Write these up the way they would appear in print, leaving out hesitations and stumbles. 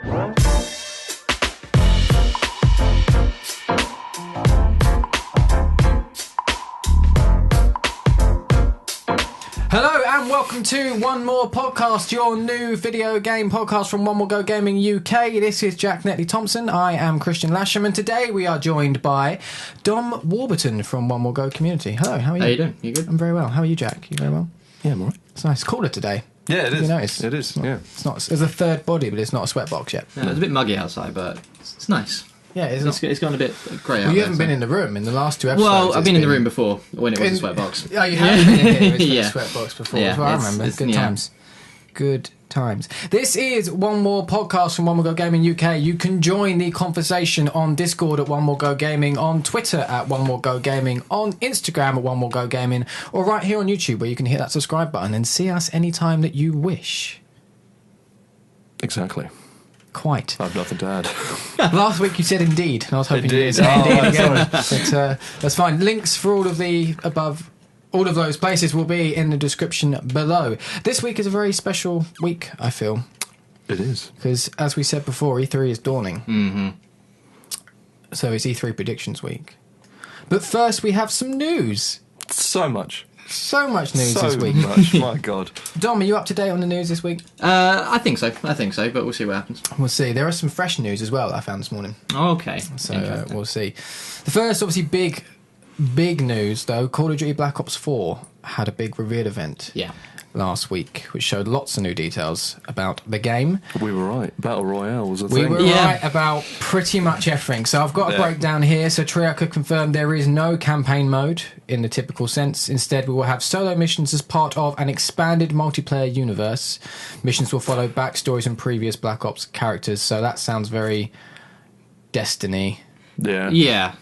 Hello and welcome to One More Podcast, your new video game podcast from One More Go Gaming UK. This is Jack Netley Thompson. I am Kristian Lasham, and today we are joined by Dom Warburton from One More Go Community. Hello, how are you? How you doing? You good? I'm very well. How are you, Jack? You very well? Yeah, I'm alright. It's nice. Cooler today. Yeah, it is. You notice? It is. It's not. There's a third body, but it's not a sweatbox yet. Yeah, it's a bit muggy outside, but it's nice. Yeah, It's gone a bit grey out Well, you there, haven't been in the room in the last two episodes. Well, I've been in the room before when it was a sweatbox. Oh, you have been in here with Yeah. a sweatbox before. Yeah, That's what I remember. Good times. Good times. This is One More Podcast from One More Go Gaming UK. You can join the conversation on Discord at One More Go Gaming, on Twitter at One More Go Gaming, on Instagram at One More Go Gaming, or right here on YouTube where you can hit that subscribe button and see us anytime that you wish. Exactly. Quite. I have nothing to add. Last week you said indeed, and I was hoping you Indeed. did say indeed Oh, again. But that's fine. Links for all of the above, all of those places will be in the description below. This week is a very special week, I feel. It is. Because, as we said before, E3 is dawning. Mm-hmm. So it's E3 predictions week. But first, we have some news. So much. So much news this week. So much. My God. Dom, are you up to date on the news this week? I think so, but we'll see what happens. We'll see. There are some fresh news as well that I found this morning. Okay. So we'll see. The first, obviously, big news, though. Call of Duty Black Ops 4 had a big reveal event last week, which showed lots of new details about the game. We were right. Battle Royale was a thing. We were right about pretty much everything. So I've got a breakdown here. So Triarca confirmed there is no campaign mode in the typical sense. Instead, we will have solo missions as part of an expanded multiplayer universe. Missions will follow backstories and previous Black Ops characters. So that sounds very Destiny Yeah.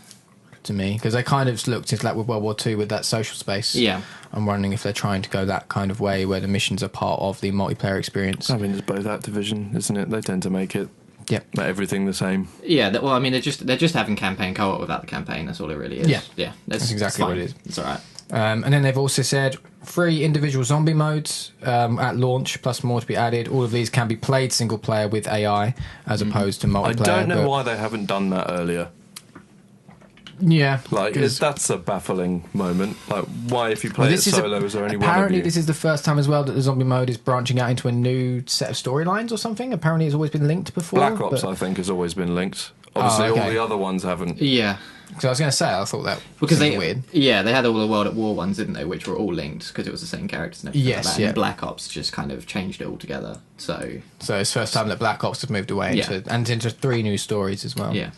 to me, because they kind of looked like with World War II with that social space. Yeah. I'm wondering if they're trying to go that kind of way where the missions are part of the multiplayer experience. I mean, it's both Activision, isn't it? They tend to make it everything the same. Yeah, well, I mean, they're just having campaign co-op without the campaign. That's all it really is. Yeah. That's exactly what it is. It's all right. And then they've also said 3 individual zombie modes at launch, plus more to be added. All of these can be played single player with AI as opposed to multiplayer. I don't know why they haven't done that earlier. Yeah. Like, that's a baffling moment. Like, why, if you play it solo, is there only one of you? Apparently, this is the first time as well that the zombie mode is branching out into a new set of storylines or something. Apparently, it's always been linked before. Black Ops, I think, has always been linked. Obviously, all the other ones haven't. Yeah. Because I was going to say, I thought that because was weird. Yeah, they had all the World at War ones, didn't they? Which were all linked because it was the same characters and everything. Yes, like that. And Black Ops just kind of changed it all together. So it's the first time that Black Ops has moved away into 3 new stories as well. Yeah.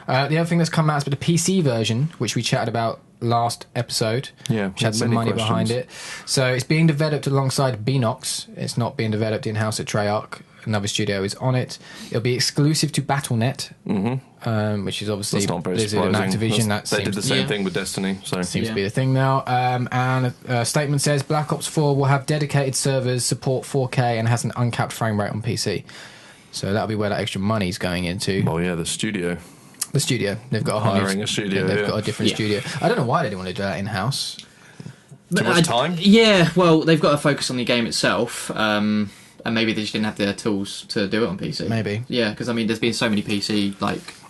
The other thing that's come out is the PC version, which we chatted about last episode. Yeah, which had some money behind it. So it's being developed alongside Beanox. It's not being developed in-house at Treyarch. Another studio is on it. It'll be exclusive to Battle.net, which is obviously Blizzard and Activision. They did the same thing with Destiny. So seems to be the thing now. And a statement says Black Ops 4 will have dedicated servers, support 4K, and has an uncapped frame rate on PC. So that'll be where that extra money's going into. Oh yeah, the studio. The studio. They've got a studio. They've got a different studio. I don't know why they didn't want to do that in-house. Too much time? Yeah, well, they've got to focus on the game itself. And maybe they just didn't have the tools to do it on PC. Maybe. Yeah, because I mean, there's been so many PC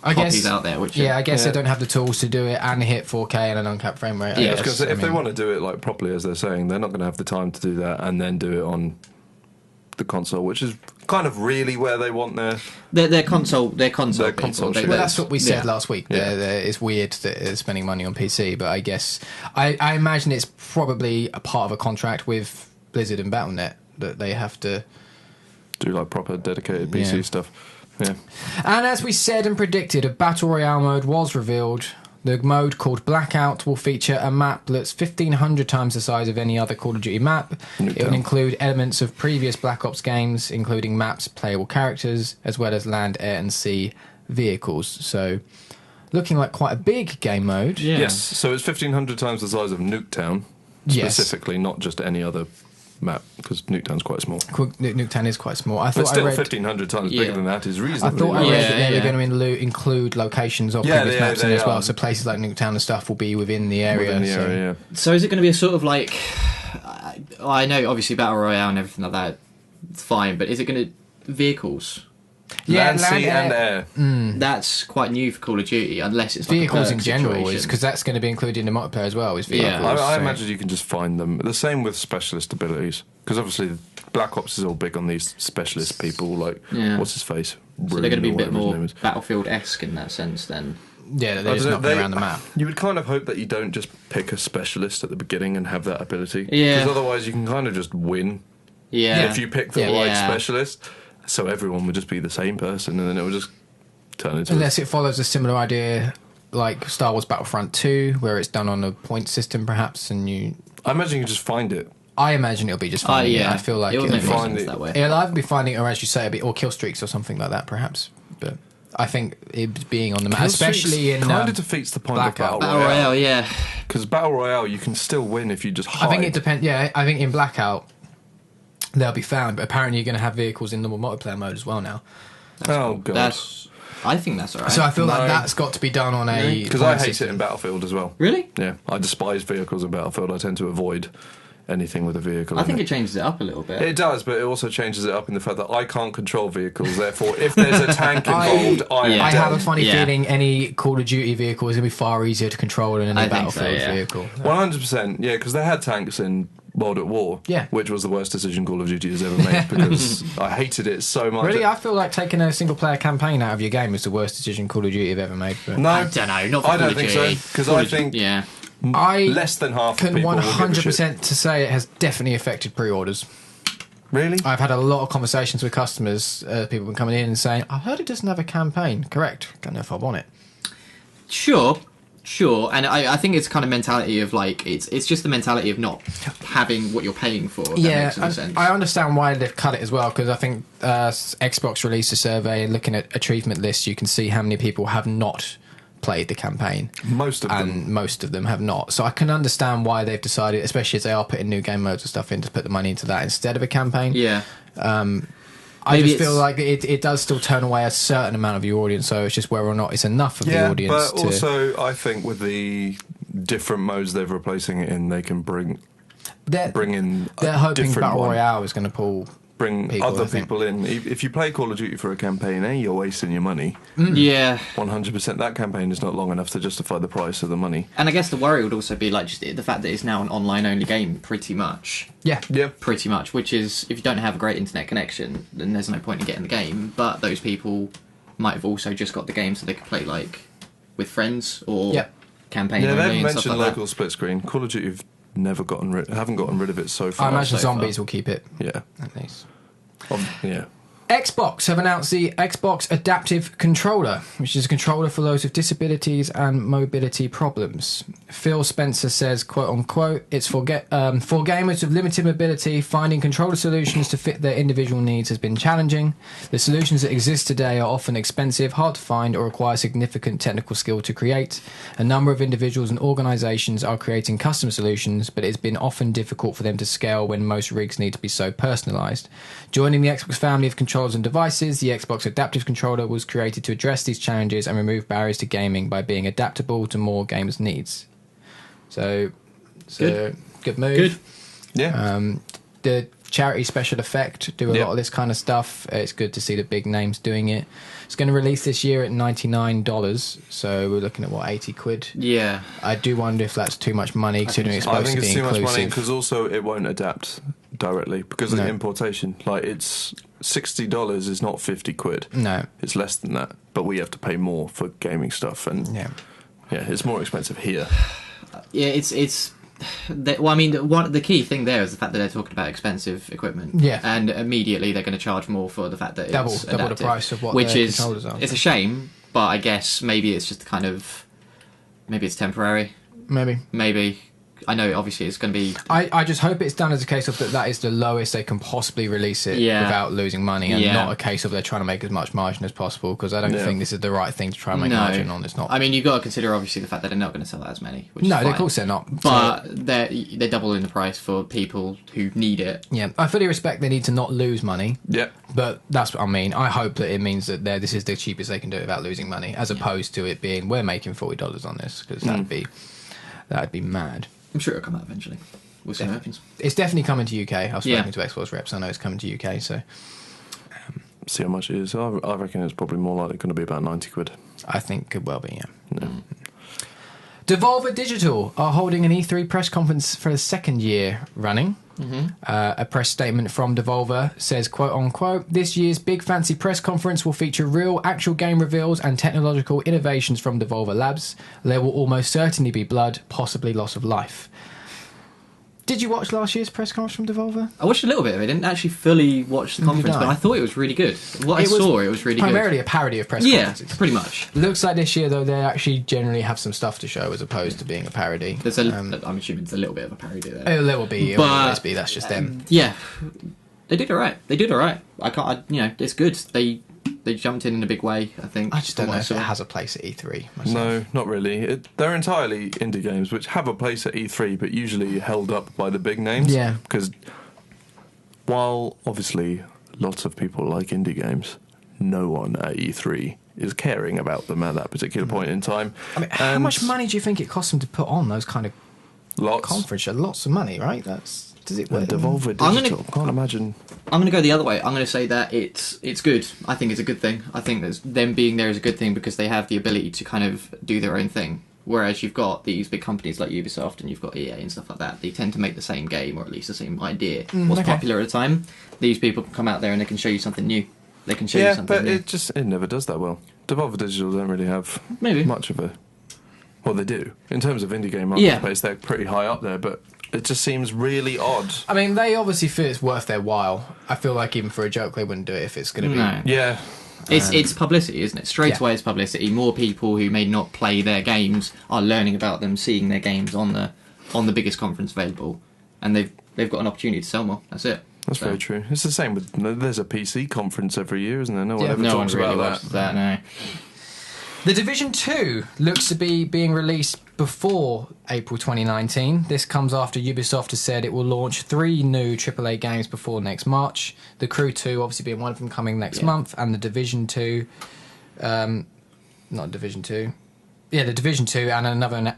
copies out there. Which I guess they don't have the tools to do it and hit 4K and an uncapped frame rate. Yeah, because if they want to do it like properly, as they're saying, they're not going to have the time to do that and then do it on the console, which is kind of really where they want their console. Well, that's what we said last week. It's weird that they're spending money on PC, but I guess I imagine it's probably a part of a contract with Blizzard and Battle.net that they have to do like proper dedicated PC stuff. Yeah. And as we said and predicted, a Battle Royale mode was revealed. The mode called Blackout will feature a map that's 1,500 times the size of any other Call of Duty map. It will include elements of previous Black Ops games, including maps, playable characters, as well as land, air and sea vehicles. So looking like quite a big game mode. Yeah. Yes, so it's 1,500 times the size of Nuketown, specifically, not just any other map, because Nuketown's quite small. Nuketown is quite small. But still, 1,500 times bigger than that is reasonably. I thought I read that they were going to include locations of previous maps in as well. So places like Nuketown and stuff will be within the area. So is it going to be a sort of like... I know, obviously, Battle Royale and everything like that, it's fine, but is it going to... Vehicles? Land, sea, and air. That's quite new for Call of Duty, unless it's vehicles like in general, because that's going to be included in the multiplayer as well. Is vehicles? Yeah, I imagine you can just find them. The same with specialist abilities, because obviously Black Ops is all big on these specialist people. Like, what's his face? So they're going to be a bit more Battlefield-esque in that sense, then. Yeah, they're just knocking around the map. You would kind of hope that you don't just pick a specialist at the beginning and have that ability. Yeah. Because otherwise you can kind of just win. Yeah. If you pick the right specialist. So everyone would just be the same person, and then it would just turn into... Unless it follows a similar idea like Star Wars Battlefront 2, where it's done on a point system, perhaps, and you... I imagine you can just find it. I imagine it'll be just finding it. I feel like it'll find it that way. It'll either be finding it, or as you say, or kill streaks or something like that, perhaps. But I think it being on the map, especially in kind of defeats the point Blackout. of Battle Royale. Yeah. Because Battle Royale, you can still win if you just hide. I think it depends. Yeah, I think in Blackout they'll be found, but apparently you're going to have vehicles in the multiplayer mode as well now. God. I think that's alright. So I feel like that's got to be done on a... Because I hate it in Battlefield as well. Really? Yeah, I despise vehicles in Battlefield. I tend to avoid anything with a vehicle. I think it changes it up a little bit. It does, but it also changes it up in the fact that I can't control vehicles. Therefore, if there's a tank involved, I have a funny feeling any Call of Duty vehicle is going to be far easier to control than any Battlefield vehicle. 100%, yeah, because they had tanks in World at War, which was the worst decision Call of Duty has ever made, because I hated it so much. Really? I feel like taking a single-player campaign out of your game is the worst decision Call of Duty have ever made. But no, I don't know. Not for I don't think so, because I think less than half of people can 100% to say it has definitely affected pre-orders. Really? I've had a lot of conversations with customers, people have been coming in and saying, I heard it doesn't have a campaign. Correct. Don't know if I want it. Sure, and I think it's kind of mentality of like it's just the mentality of not having what you're paying for. If that makes any sense. I understand why they've cut it as well, because I think Xbox released a survey and looking at achievement lists, you can see how many people have not played the campaign. Most of them have not. So I can understand why they've decided, especially as they are putting new game modes and stuff in, to put the money into that instead of a campaign. Yeah. I just feel like it does still turn away a certain amount of your audience, so it's just whether or not it's enough of the audience. But also, I think with the different modes they're replacing it in, they can bring in. They're hoping Battle Royale is going to bring people, other people in. If you play Call of Duty for a campaign, you're wasting your money. Yeah, 100%. That campaign is not long enough to justify the price of the money. And I guess the worry would also be like just the fact that it's now an online-only game, pretty much. Yeah, pretty much. Which is, if you don't have a great internet connection, then there's no point in getting the game. But those people might have also just got the game so they could play like with friends or campaign. Yeah, only they've and mentioned stuff like local split screen. Call of Duty have haven't gotten rid of it so far. I imagine zombies will keep it. Yeah, at least. Yeah. Xbox have announced the Xbox Adaptive Controller, which is a controller for those with disabilities and mobility problems. Phil Spencer says, quote unquote, it's for gamers with limited mobility, finding controller solutions to fit their individual needs has been challenging. The solutions that exist today are often expensive, hard to find, or require significant technical skill to create. A number of individuals and organisations are creating custom solutions, but it's been often difficult for them to scale when most rigs need to be so personalised. Joining the Xbox family of controllers and devices, the Xbox Adaptive Controller was created to address these challenges and remove barriers to gaming by being adaptable to more gamers' needs. So good move. Good. Yeah. The charity Special Effect do a lot of this kind of stuff. It's good to see the big names doing it. It's going to release this year at $99, so we're looking at £80. Yeah. I do wonder if that's too much money considering it's supposed to be inclusive. I think it's too much money because also it won't adapt directly because of the importation. Like, it's $60 is not £50. No, it's less than that. But we have to pay more for gaming stuff, and it's more expensive here. Yeah, it's. Well, I mean, the key thing there is the fact that they're talking about expensive equipment. Yeah, and immediately they're going to charge more for the fact that it's double the price of what which their is controllers are. It's a shame, but I guess maybe it's just kind of it's temporary. Maybe. I know, obviously, it's going to be... I just hope it's done as a case of that is the lowest they can possibly release it without losing money, and not a case of they're trying to make as much margin as possible, because I don't think this is the right thing to try and make margin on. It's not. I mean, you've got to consider, obviously, the fact that they're not going to sell that as many. Which is fine. Of course they're not. But they're doubling the price for people who need it. Yeah, I fully respect they need to not lose money. Yeah. But that's what I mean. I hope that it means that this is the cheapest they can do it without losing money, as opposed to it being, we're making $40 on this, because that'd be mad. I'm sure it'll come out eventually. We'll see what happens. It's definitely coming to UK. I've spoken to Xbox reps. I know it's coming to UK. So see how much it is. I reckon it's probably more likely going to be about 90 quid. I think could well be, yeah. Devolver Digital are holding an E3 press conference for the second year running. A press statement from Devolver says, quote unquote, this year's big fancy press conference will feature real actual game reveals and technological innovations from Devolver Labs. There will almost certainly be blood, possibly loss of life. Did you watch last year's press conference from Devolver? I watched a little bit of it. I didn't actually fully watch the conference, but I thought it was really good. What I saw, it was really good. Primarily a parody of press conferences. Yeah, pretty much. Looks like this year, though, they actually generally have some stuff to show as opposed to being a parody. I'm assuming it's a little bit of a parody there. There will be. It will always be. That's just them. Yeah. They did all right. It's good. They jumped in a big way, I think. I just don't know if it has a place at E3 myself. No, not really. They're entirely indie games, which have a place at E3, but usually held up by the big names. Yeah. Because while, obviously, lots of people like indie games, no one at E3 is caring about them at that particular point in time. I mean, how much money do you think it costs them to put on those kind of conferences? Lots of money, right? Does it work? Devolver Digital. Can't imagine. I'm going to go the other way. I'm going to say that it's good. I think it's a good thing. I think that them being there is a good thing because they have the ability to kind of do their own thing. Whereas you've got these big companies like Ubisoft and you've got EA and stuff like that. They tend to make the same game or at least the same idea. What's popular at the time. These people can come out there and they can show you something new. They can show you something new. Yeah, but it never does that well. Devolver Digital don't really have much of a... Well, they do. In terms of indie game market space, they're pretty high up there, but it just seems really odd. I mean, they obviously feel it's worth their while. I feel like even for a joke, they wouldn't do it if it's going to be... No. Yeah. It's publicity, isn't it? Straight away it's publicity. More people who may not play their games are learning about them, seeing their games on the biggest conference available, and they've got an opportunity to sell more. That's it. That's very true. It's the same with... There's a PC conference every year, isn't there? No one ever no talks one really about watches that. No. The Division 2 looks to be being released before April 2019. This comes after Ubisoft has said it will launch 3 new AAA games before next March. The Crew 2 obviously being one of them coming next month, and the Division 2... not Division 2. Yeah, the Division 2 and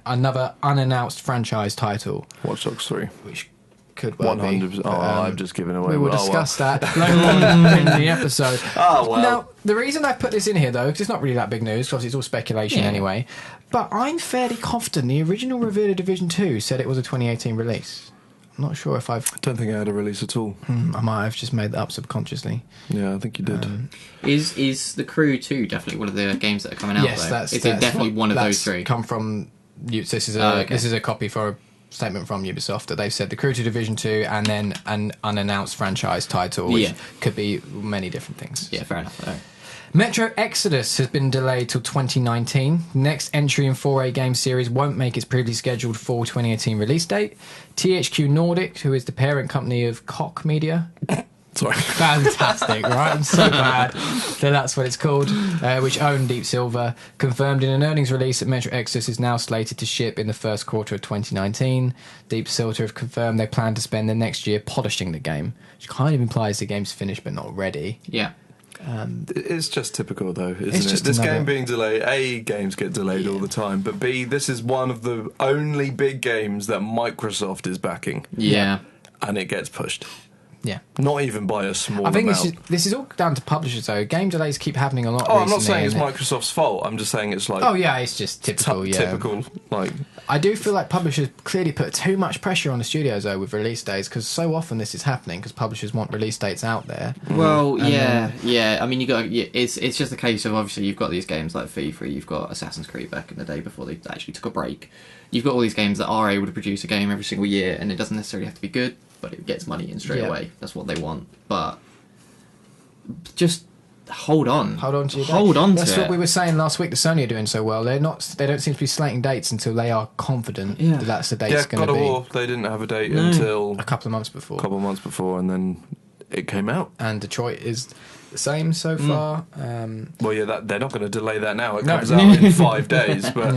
another unannounced franchise title. Watch Dogs 3. Which could well 100%. Be. I've just given away. We will discuss that later on in the episode. Oh, well. Now, the reason I've put this in here, though, because it's not really that big news, because it's all speculation anyway, but I'm fairly confident the original reveal of Division 2 said it was a 2018 release. I'm not sure if I don't think I had a release at all. I might have just made that up subconsciously. Yeah, I think you did. Is The Crew 2 definitely one of the games that are coming out? Yes, that's definitely one of those 3. Come from... This is a copy for a statement from Ubisoft that they've said The Crew 2 Division 2 and then an unannounced franchise title, which could be many different things. Yeah, fair enough. Right. Metro Exodus has been delayed till 2019. The next entry in 4A game series won't make its previously scheduled fall 2018 release date. THQ Nordic, who is the parent company of Koch Media... Sorry. Fantastic, right? I'm so glad that that's what it's called, which own Deep Silver, confirmed in an earnings release that Metro Exodus is now slated to ship in the first quarter of 2019. Deep Silver have confirmed they plan to spend the next year polishing the game, which kind of implies the game's finished but not ready. Yeah. It's just typical, though, isn't it? This game being delayed, A, games get delayed all the time, but B, this is one of the only big games that Microsoft is backing. Yeah. And it gets pushed. Yeah. Not even by a small amount. I think this is all down to publishers, though. Game delays keep happening a lot recently. I'm not saying it's Microsoft's fault. I'm just saying it's like... Oh, yeah, it's just typical, Typical, like... I do feel like publishers clearly put too much pressure on the studios, though, with release dates, because so often this is happening, because publishers want release dates out there. Well, yeah. I mean, it's just a case of, obviously, you've got these games like FIFA, you've got Assassin's Creed back in the day before they actually took a break. You've got all these games that are able to produce a game every single year, and it doesn't necessarily have to be good, but it gets money in straight away. That's what they want. But just hold on. Hold on to your date. Hold on to it. That's what we were saying last week. The Sony are doing so well. They don't seem to be slating dates until they are confident that that's the date it's going to be. God of War, they didn't have a date until... a couple of months before. And then it came out. And Detroit is the same so far. Well, yeah, they're not going to delay that now. It comes out in 5 days. But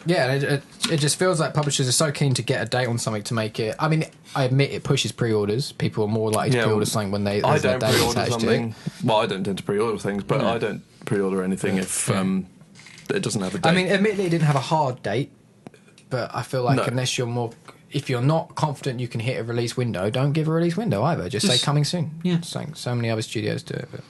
it just feels like publishers are so keen to get a date on something to make it... I mean, I admit it pushes pre-orders. People are more likely to pre-order something when there's a date attached to it. Well, I don't tend to pre-order things, but I don't pre-order anything if it doesn't have a date. I mean, admittedly, it didn't have a hard date, but I feel like unless you're more... if you're not confident you can hit a release window, don't give a release window either. Just say coming soon. Yeah. So many other studios do it. But.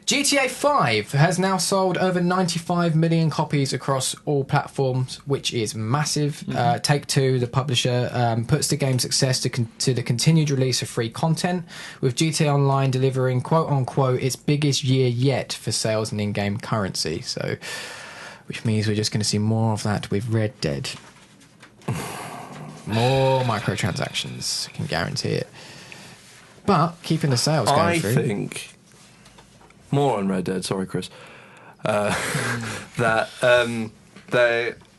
GTA 5 has now sold over 95 million copies across all platforms, which is massive. Take-Two, the publisher, puts the game's success to the continued release of free content, with GTA Online delivering quote-unquote its biggest year yet for sales and in-game currency. So, which means we're just going to see more of that with Red Dead. More microtransactions, I can guarantee it. But keeping the sales going through. I think... More on Red Dead, sorry, Chris. That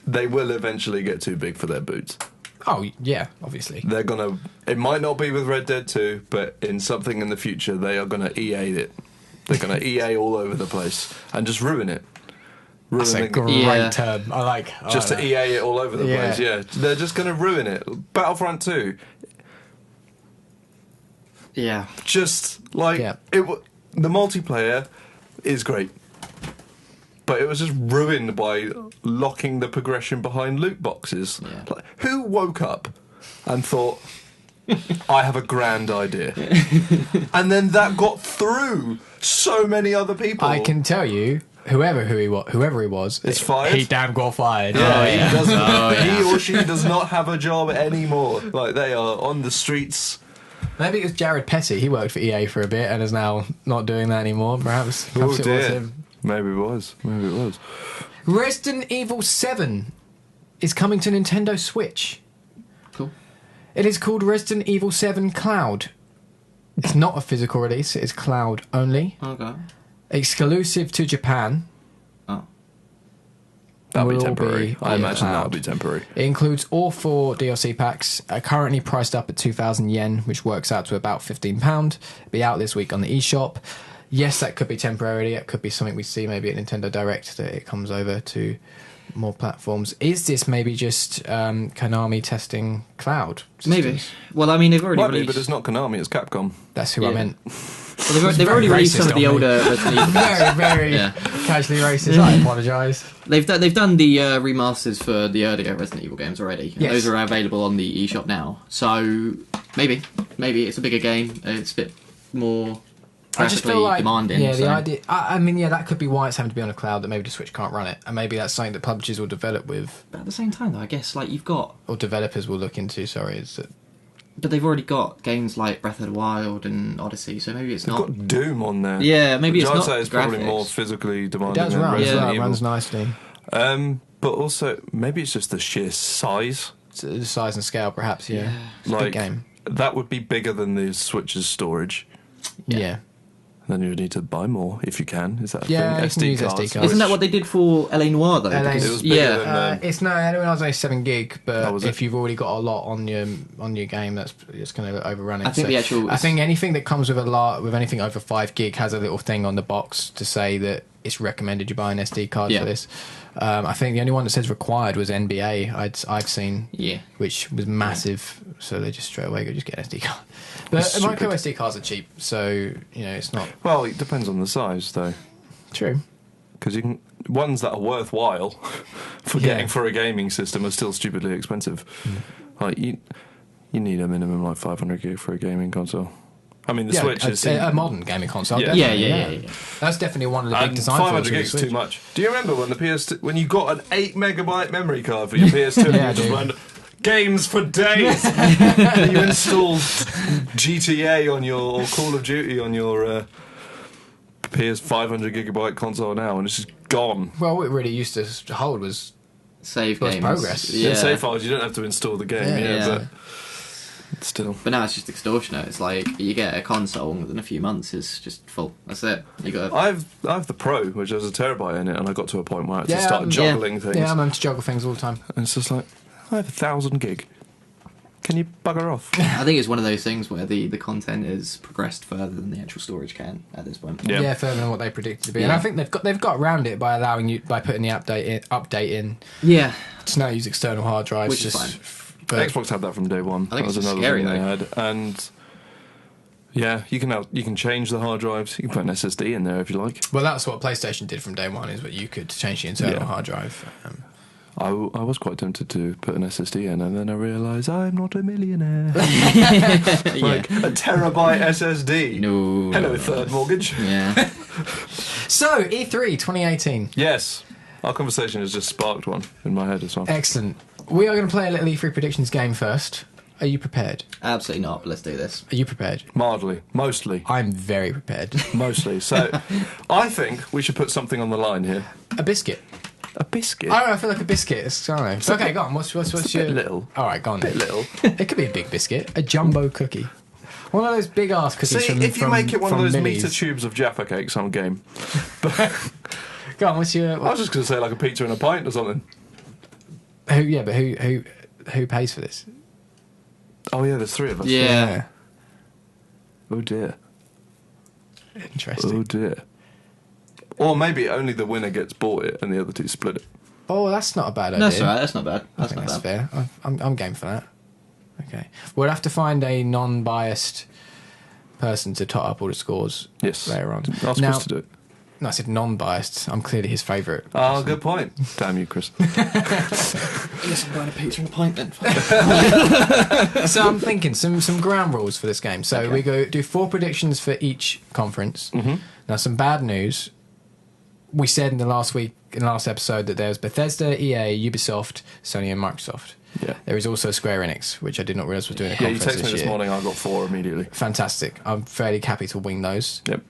they will eventually get too big for their boots. Oh, yeah, obviously. They're going to... It might not be with Red Dead 2, but in something in the future, they are going to EA it. They're going to EA all over the place and just ruin it. That's a great term. I like to EA it all over the place, yeah. They're just going to ruin it. Battlefront 2. Yeah. Just, like... Yeah. The multiplayer is great, but it was just ruined by locking the progression behind loot boxes. Yeah. Like, who woke up and thought, I have a grand idea? And then that got through so many other people. I can tell you, whoever he was, it's fired. He damn got fired. Yeah, he doesn't. He or she does not have a job anymore. Like, they are on the streets. Maybe it was Jared Petty. He worked for EA for a bit and is now not doing that anymore. Perhaps it was him. Maybe it was. Resident Evil 7 is coming to Nintendo Switch. Cool. It is called Resident Evil 7 Cloud. It's not a physical release. It is cloud only. Okay. Exclusive to Japan. Oh. That'll be temporary. I imagine that'll be temporary. It includes all 4 DLC packs, currently priced up at 2,000 yen, which works out to about £15. It'll be out this week on the eShop. Yes, that could be temporarily. It could be something we see maybe at Nintendo Direct, that it comes over to more platforms. Is this maybe just Konami testing cloud systems? Maybe. Well, I mean, they've already released... but it's not Konami, it's Capcom. That's who I meant. Well, they've already released some of the older Resident Evil. Very casually racist. I apologise. They've done the remasters for the earlier Resident Evil games already. Yes. Those are available on the eShop now. So maybe it's a bigger game. It's a bit more graphically demanding. Yeah, the idea. I mean, that could be why it's having to be on a cloud. That maybe the Switch can't run it, and maybe that's something that publishers will develop with. But at the same time, though, I guess you've got developers will look into. Is that. But they've already got games like Breath of the Wild and Odyssey, so maybe it's They've not... got Doom on there. Yeah, maybe it's not. I'd say it's probably more physically demanding. It does run, Resident Evil. It runs nicely. But also, maybe it's just the sheer size. The size and scale, perhaps, yeah. It's a big game. That would be bigger than the Switch's storage. Yeah. Then you would need to buy more, if you can. Is that a thing? SD cards. Isn't that what they did for LA Noire, though? It was bigger than... it's only 7 gig, but if you've already got a lot on your game, it's going to overrun it. I think anything that comes with with anything over 5 gig has a little thing on the box to say that it's recommended you buy an SD card for this. I think the only one that says required was NBA I've seen, which was massive, so they just straight away go just get an SD card. But micro SD cards are cheap, so it's not. Well, it depends on the size, though. True. Because ones that are worthwhile for getting for a gaming system are still stupidly expensive. Like you need a minimum 500 gig for a gaming console. I mean, the Switch is a modern gaming console. Yeah. That's definitely one of the big design flaws. 500 gigs is too much. Do you remember when you got an 8 megabyte memory card for your PS2 and you just ran games for days? You installed GTA on or Call of Duty on your PS 500 gigabyte console now, and it's just gone. Well, what it really used to hold was save games. Progress. Yeah, save files. You don't have to install the game. But still. But now it's just extortionate. It's like you get a console and within a few months it's just full. That's it. I've the Pro, which has a terabyte in it, and I got to a point where I had to start juggling things. Yeah, I'm having to juggle things all the time. And it's just like, I have 1,000 gig. Can you bugger off? I think it's one of those things where the content is progressed further than the actual storage can at this point. Yeah, further than what they predicted to be. And I think they've got around it by putting the update in. Yeah. To now use external hard drives, which is fine. Xbox had that from day one. I think that was another scary, thing they had. And yeah, you can change the hard drives. You can put an SSD in there if you like. Well, that's what PlayStation did from day one, is that you could change the internal hard drive. I was quite tempted to put an SSD in, and then I realised I'm not a millionaire. Like a terabyte SSD. No. Hello, Third Mortgage. Yeah. So, E3 2018. Yes. Our conversation has just sparked one in my head as well. Excellent. We are going to play a little E3 predictions game first. Are you prepared? Absolutely not, but let's do this. Are you prepared? Mildly. Mostly. I'm very prepared. Mostly. So, I think we should put something on the line here. A biscuit. A biscuit? I don't know, I feel like a biscuit. I don't know. Okay, go on. What's It's a your... bit little. All right, go on. Bit little. It could be a big biscuit. A jumbo cookie. One of those big ass cookies See, from if you from- make it one of from those Millie's. meter tubes of Jaffa cakes, I'm game. Go on, what's your... I was just going to say like a pizza and a pint or something. Who pays for this? Oh yeah, there's three of us. Yeah. Oh dear. Interesting. Oh dear. Or maybe only the winner gets bought it and the other two split it. Oh, that's not a bad idea. That's all right. That's not bad. I That's think not that's bad. fair. I'm game for that. Okay. We'll have to find a non-biased person to tot up all the scores Yes. later on. Ask Now- Chris to do it. No, I said non-biased. I'm clearly his favourite. Oh, good point. Damn you, Chris. Yes, I'm buying a pizza and a pint then. So I'm thinking some ground rules for this game. So Okay. we go do 4 predictions for each conference. Mm-hmm. Now, some bad news. We said in the last episode that there's Bethesda, EA, Ubisoft, Sony, and Microsoft. Yeah. There is also Square Enix, which I did not realise was doing a Yeah, you conference texted me this year. morning, I got 4 immediately. Fantastic. I'm fairly happy to wing those. Yep.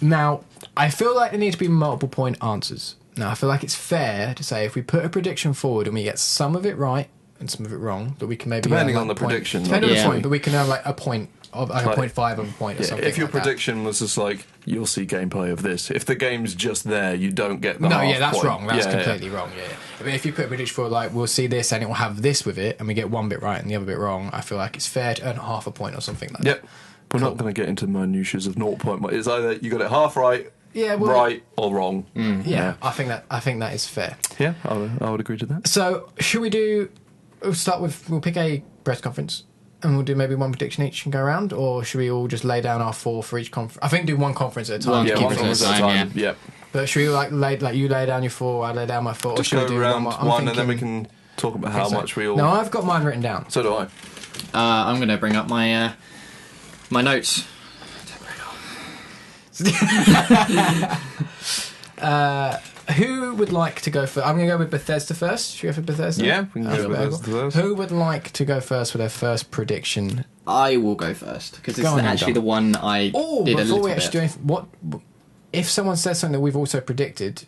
Now, I feel like there need to be multiple point answers. Now, I feel like it's fair to say if we put a prediction forward and we get some of it right and some of it wrong, that we can maybe Depending have, on like, the a point- prediction, Depending on the obviously. point, but we can have like a point of like a Like- 0.5 of a point or Yeah, something. if your like that. prediction was just like, you'll see gameplay of this, if the game's just there, you don't get the No, half yeah, that's point. wrong. That's Yeah, yeah. completely wrong. Yeah. But if you put a prediction for like, we'll see this and it will have this with it, and we get one bit right and the other bit wrong, I feel like it's fair to earn half a point or something like that. Yep. We're not going to get into minutiae of 0 point. It's either you got it half right, Yeah, well, right, or wrong. Yeah, I think that is fair. Yeah, I would agree to that. So, should we do? We'll pick a press conference, and we'll do maybe one prediction each and go around, or should we all just lay down our 4 for each conference? I think do one conference at a time. One Yeah, Keep one it conference conference at at a a time, time. Yep. But should we like you lay down your 4, I lay down my 4, or Just should go we do around one? I'm one and then we thinking- can talk about how so. much we all... No, I've got mine written down. So do I. I'm going to bring up my my notes. Who would like to go first? I'm going to go with Bethesda first. Should we go for Bethesda? Yeah, we can go Okay, with Bethesda first. Who would like to go first with their first prediction? I will go first because this Go is on then, actually Dom. the one I Oh, did a before little we actually do bit. anything, what if someone says something that we've also predicted?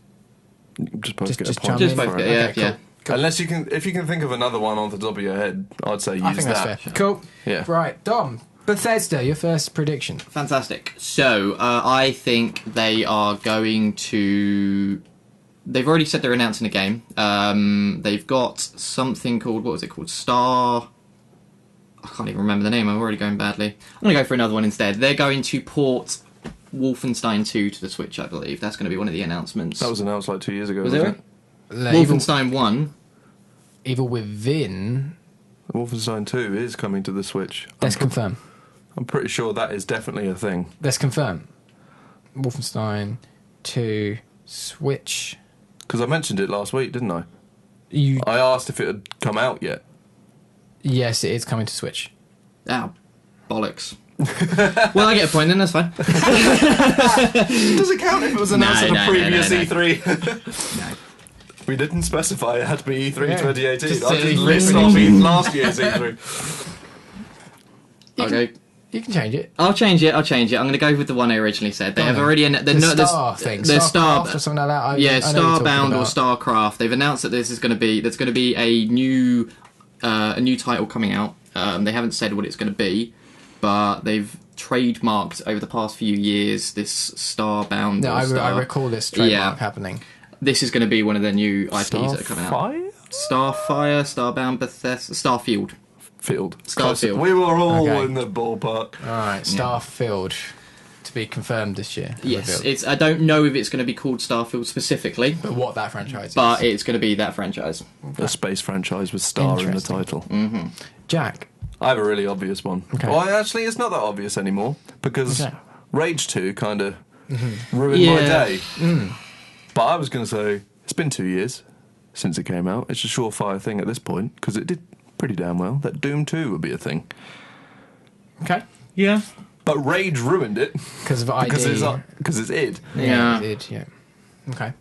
Just both Just- get just a point. chime Just in. both for get, it. yeah, Okay, yeah. cool. Unless you can, if you can think of another one off the top of your head, I'd say use I think that. that's fair. Cool. Yeah. Right, Dom. Bethesda, your first prediction. Fantastic. So, I think they are going to... They've already said they're announcing a game. They've got something called... What was it called? Star... I can't even remember the name. I'm already going badly. I'm going to go for another one instead. They're going to port Wolfenstein 2 to the Switch, I believe. That's going to be one of the announcements. That was announced like 2 years ago, Was wasn't it? it? Wolfenstein 1. Evil Within. Wolfenstein 2 is coming to the Switch. Let's confirm. I'm pretty sure that is definitely a thing. Let's confirm. Wolfenstein 2 Switch. Because I mentioned it last week, didn't I? You I asked if it had come out yet. Yes, it is coming to Switch. Ah, bollocks. Well, I get a point then, that's fine. Does it count if it was announced No, at the no, no, previous no, no. E3? No. We didn't specify it had to be E3 Yeah. 2018. Just I say just E3 list off last year's E3. Okay. You can change it. I'll change it. I'm going to go with the one I originally said. They Go have on. already... The Star thing. The Star... Starcraft or something like that. Yeah, I know what you're talking Starbound or about. Starcraft. They've announced that there's going to be a new title coming out. They haven't said what it's going to be, but they've trademarked over the past few years this Starbound. No, or I recall this trademark Yeah. happening. This is going to be one of their new IPs that are coming out. Starfire? Starfire, Starbound, Bethesda, Starfield. Field. Starfield. We were all Okay. in the ballpark. All right, Starfield to be confirmed this year. Yes, Revealed. it's. I don't know if it's going to be called Starfield specifically, But what that franchise is. but it's going to be that franchise. A space franchise with Star in the Interesting. title. Jack. I have a really obvious one. Okay. Well, actually, it's not that obvious anymore because Okay. Rage 2 kind of ruined my Yeah. day. But I was going to say, it's been 2 years. since it came out. It's a surefire thing at this point, because it did pretty damn well, that Doom 2 would be a thing. Okay. Yeah. But Rage ruined it. Because of ID. Because it's id. Yeah. It's id, yeah. Okay.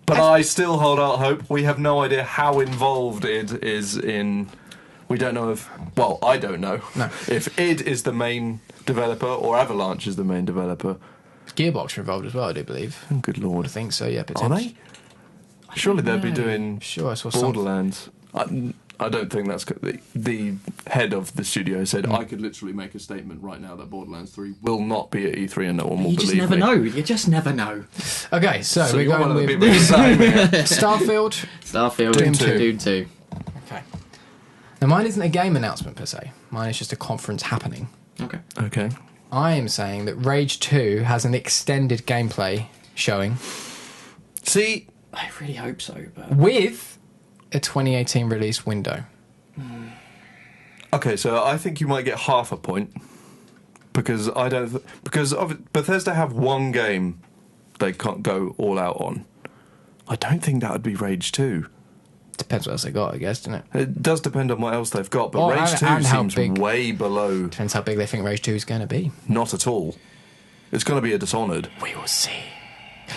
But I still hold out hope. We have no idea how involved id is in... We don't know if... Well, I don't know. No. If id is the main developer or Avalanche is the main developer. Gearbox are involved as well, I do believe. Oh, good lord. I think so, yeah. Are they? Surely they'd be doing Sure, I saw Borderlands. I don't think that's... The head of the studio said, I could literally make a statement right now that Borderlands 3 will not be at E3 and no one will You believe just me. never know. You just never know. Okay, so we're you're one going of the with people who's saying it. Starfield. Doom 2. Doom 2. Okay. Now, mine isn't a game announcement per se. Mine is just a conference happening. Okay. Okay. I am saying that Rage 2 has an extended gameplay showing See... I really hope so, but... with a 2018 release window. Okay, so I think you might get half a point because Bethesda have one game they can't go all out on. I don't think that would be Rage 2. Depends what else they got, I guess, doesn't it? It does depend on what else they've got, but Oh, Rage 2 and how seems big. way below. Depends how big they think Rage 2 is going to be. Not at all. It's going to be a Dishonored. We will see.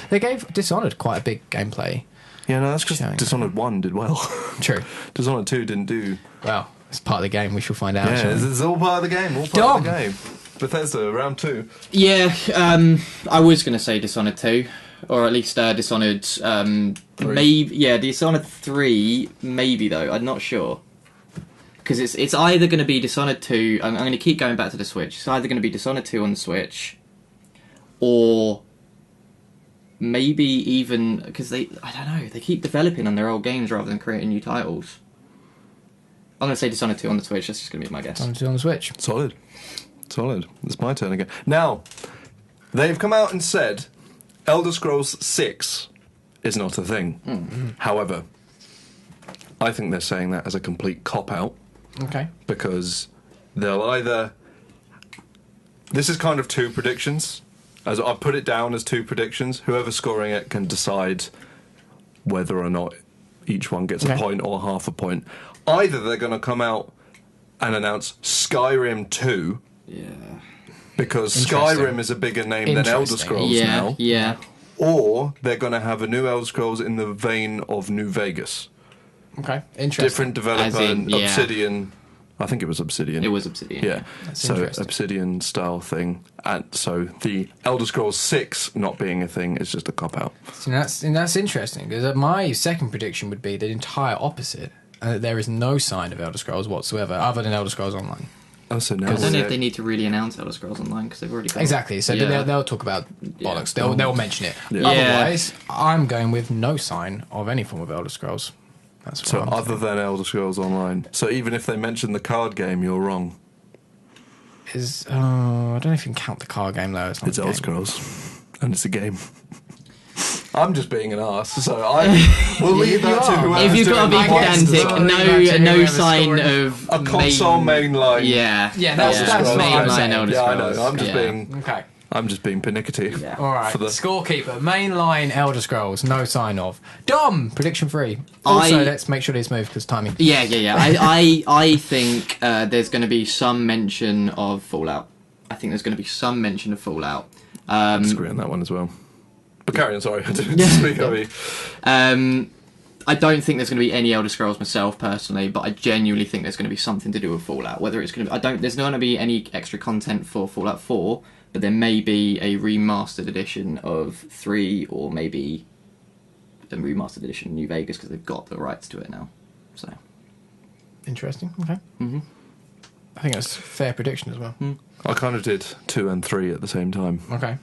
They gave Dishonored quite a big gameplay. Yeah, no, that's because Showing. Dishonored 1 did well. True. Dishonored 2 didn't do... Well, it's part of the game. We shall find out. Yeah, shall we? it's all part of the game. All part Dom. of the game. Bethesda, round 2. Yeah, I was going to say Dishonored 2. Or at least Dishonored... maybe, yeah, Dishonored 3, maybe, though. I'm not sure. Because it's either going to be Dishonored 2... I'm going to keep going back to the Switch. It's either going to be Dishonored 2 on the Switch, or... maybe even because I don't know, they keep developing on their old games rather than creating new titles. I'm going to say Dishonored 2 on the Switch. That's just going to be my guess. On the Switch. Solid. It's my turn again. Now, they've come out and said Elder Scrolls 6 is not a thing. Mm-hmm. However, I think they're saying that as a complete cop-out Okay. because they'll either... This is kind of two predictions. As I put it down as two predictions, whoever's scoring it can decide whether or not each one gets a point or half a point. Either they're going to come out and announce Skyrim 2, Yeah. because Interesting. Skyrim is a bigger name than Elder Scrolls Yeah. now, Yeah. or they're going to have a new Elder Scrolls in the vein of New Vegas. Okay. Interesting. Different developer, As in, yeah. Obsidian. I think it was Obsidian. It was Obsidian. Yeah, That's so interesting. Obsidian style thing, and so the Elder Scrolls 6 not being a thing is just a cop out. And that's interesting because my second prediction would be the entire opposite. There is no sign of Elder Scrolls whatsoever, other than Elder Scrolls Online. Oh, so now I don't know if they need to really announce Elder Scrolls Online because they've already got Exactly. So Yeah. they'll talk about bollocks. Yeah. They'll mention it. Yeah. Otherwise, I'm going with no sign of any form of Elder Scrolls. That's what So I'm other than Elder Scrolls Online. So even if they mention the card game, you're wrong. I don't know if you can count the card game though. It's not It's a Elder game. Scrolls, and it's a game. I'm just being an arse, so we'll leave that to are. whoever's If you've got to doing be the points pedantic, design. no whoever's sign scoring. of A console mainline. Yeah, Yeah, that's Elder Scrolls what I'm game. saying. Elder Yeah, I Scrolls. know. I'm just Yeah. being. Okay. I'm just being pernickety. Yeah. All right. For the- Scorekeeper, mainline Elder Scrolls, no sign of. Dom, prediction 3. Also, let's make sure these move because timing. Yeah. I think there's going to be some mention of Fallout. I think there's going to be some mention of Fallout. I disagree on that one as well. But carry on, sorry. I didn't speak over you. I don't think there's going to be any Elder Scrolls myself personally, but I genuinely think there's going to be something to do with Fallout. Whether it's going to, there's not going to be any extra content for Fallout 4, but there may be a remastered edition of 3, or maybe a remastered edition of New Vegas because they've got the rights to it now. So Interesting. Okay. Mhm. I think that's a fair prediction as well. I kind of did 2 and 3 at the same time, Okay.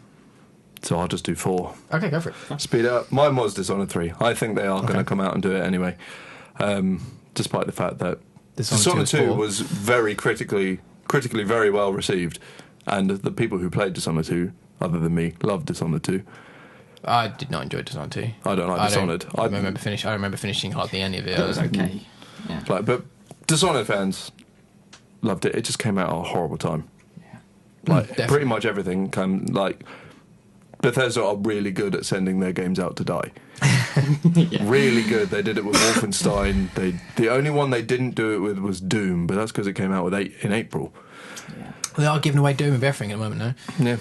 so I'll just do 4. Okay, go for it. Speed it up. Mine was Dishonored 3. I think they are going to come out and do it anyway, despite the fact that Dishonored 2 was very critically very well received, and the people who played Dishonored 2, other than me, loved Dishonored 2. I did not enjoy Dishonored 2. I don't like Dishonored. I don't remember finishing hardly any of it. It was okay. Yeah. But Dishonored fans loved it. It just came out at a horrible time. Like Definitely. pretty much everything Bethesda are really good at sending their games out to die. Really good. They did it with Wolfenstein. The only one they didn't do it with was Doom, but that's because it came out in April. Yeah. They are giving away Doom with everything at the moment now. Yeah.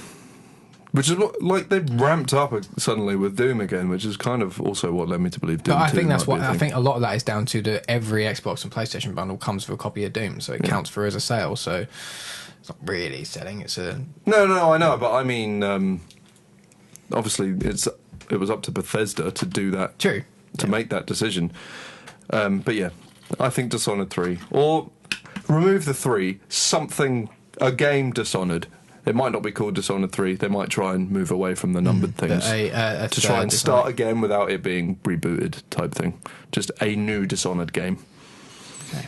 Which is like they've ramped up suddenly with Doom again, which is kind of also what led me to believe Doom. But I think that's what I think. A lot of that is down to every Xbox and PlayStation bundle comes with a copy of Doom, so it counts for as a sale. So it's not really selling. It's a no. I know, but I mean, obviously it was up to Bethesda to do that. True. To make that decision. But yeah, I think Dishonored 3 or remove the 3. A game Dishonored. It might not be called Dishonored 3. They might try and move away from the numbered things to try and start again without it being rebooted type thing. Just a new Dishonored game. Okay.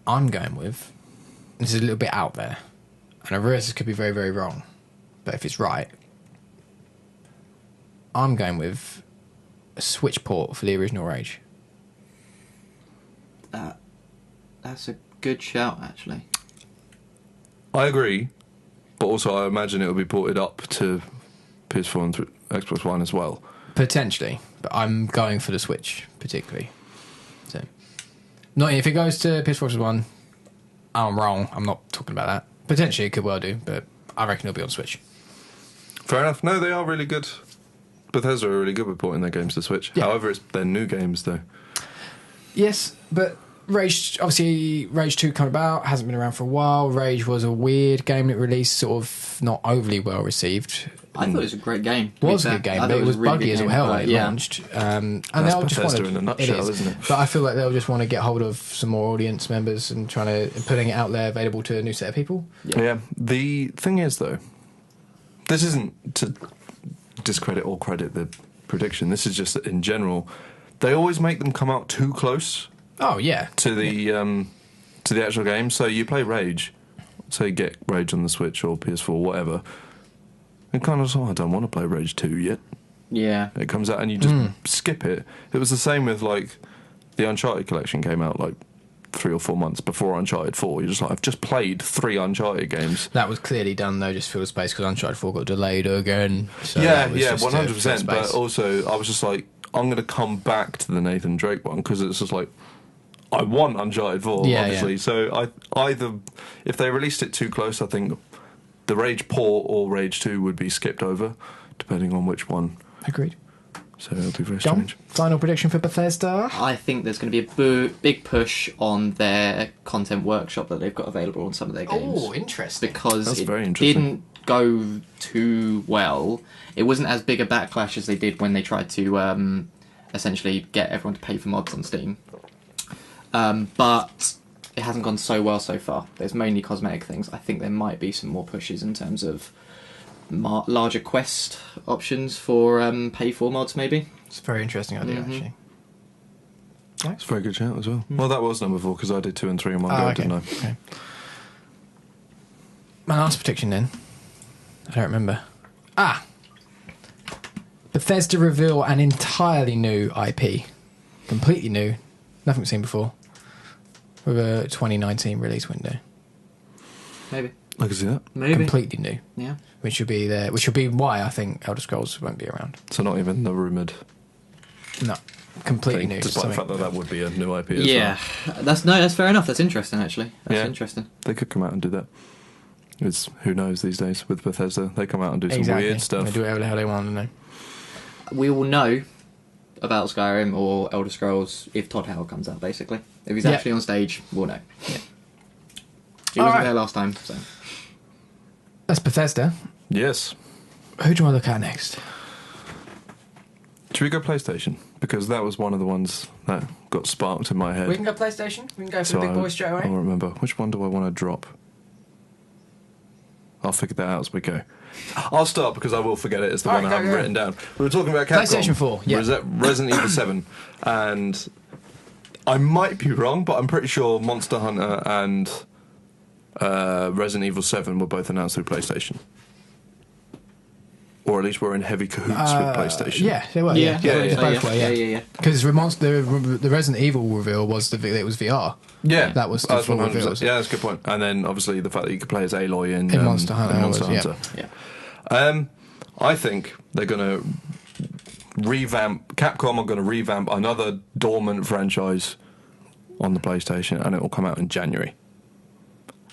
I'm going with... This is a little bit out there. And I realise this could be very, very wrong. But if it's right... I'm going with a Switch port for the original Rage. That's a good shout, actually. I agree. But also, I imagine it will be ported up to PS4 and Xbox One as well. Potentially, but I'm going for the Switch particularly. So, not if it goes to PS4 One, I'm wrong. I'm not talking about that. Potentially, it could well do, but I reckon it'll be on Switch. Fair enough. No, they are really good. Bethesda are really good with porting their games to Switch. Yeah. However, it's their new games though. Yes, but Rage 2 come about, hasn't been around for a while. Rage was a weird game that released, sort of not overly well received. I thought it was a great game. It was a good game, but it was really buggy as hell when it launched. And that's Bethesda in a nutshell, isn't it? But I feel like they'll just want to get hold of some more audience members and putting it out there available to a new set of people. Yeah. The thing is, though, this isn't to discredit or credit the prediction. This is just that in general, they always make them come out too close. Oh yeah, to the actual game. So you play Rage, say get Rage on the Switch or PS4, whatever. And kind of, I don't want to play Rage 2 yet. Yeah, it comes out and you just skip it. It was the same with like the Uncharted collection came out like 3 or 4 months before Uncharted 4. You're just like, I've just played 3 Uncharted games. That was clearly done though, just for the space because Uncharted 4 got delayed again. So 100%. But also, I was just like, I'm going to come back to the Nathan Drake one because it's just like. I want Uncharted 4, obviously. Yeah. So either if they released it too close, I think the Rage port or Rage 2 would be skipped over, depending on which one. Agreed. So it'll be very strange. Final prediction for Bethesda? I think there's going to be a big push on their content workshop that they've got available on some of their games. Oh, interesting. Because it didn't go too well. It wasn't as big a backlash as they did when they tried to essentially get everyone to pay for mods on Steam. But it hasn't gone so well so far. There's mainly cosmetic things. I think there might be some more pushes in terms of larger quest options for pay-for mods, maybe. It's a very interesting idea, actually. It's a very good shout as well. Well, that was number 4 because I did 2 and 3 in one go, didn't I? Okay. My last prediction then. I don't remember. Bethesda reveal an entirely new IP. Completely new. Nothing seen before. With a 2019 release window. Maybe. I can see that. Maybe. Completely new. Yeah. Which will be there. Which will be why I think Elder Scrolls won't be around. So not even the rumoured. No. Completely new. Despite the fact that would be a new IP as well. That's fair enough. That's interesting, actually. That's interesting. They could come out and do that. It's who knows these days with Bethesda. They come out and do some weird stuff. They do whatever the hell they want, don't they? We will know about Skyrim or Elder Scrolls if Todd Howard comes out, basically. If he's actually on stage, we'll know. Yeah. He wasn't there last time, so. That's Bethesda. Yes. Who do you want to look at next? Should we go PlayStation? Because that was one of the ones that got sparked in my head. We can go PlayStation. We can go for the big boys straight away. I don't remember. Which one do I want to drop? I'll figure that out as we go. I'll start because I will forget it. It's the one I haven't written down. We were talking about Capcom. PlayStation 4, Resident Evil 7. And I might be wrong, but I'm pretty sure Monster Hunter and Resident Evil 7 were both announced through PlayStation. Or at least we're in heavy cahoots with PlayStation. Yeah, they were. Yeah. Because the Resident Evil reveal was it was VR. Yeah, that was the full reveal. Yeah, that's a good point. And then obviously the fact that you could play as Aloy in Monster Hunter. I think they're going to Capcom are going to revamp another dormant franchise on the PlayStation, and it will come out in January.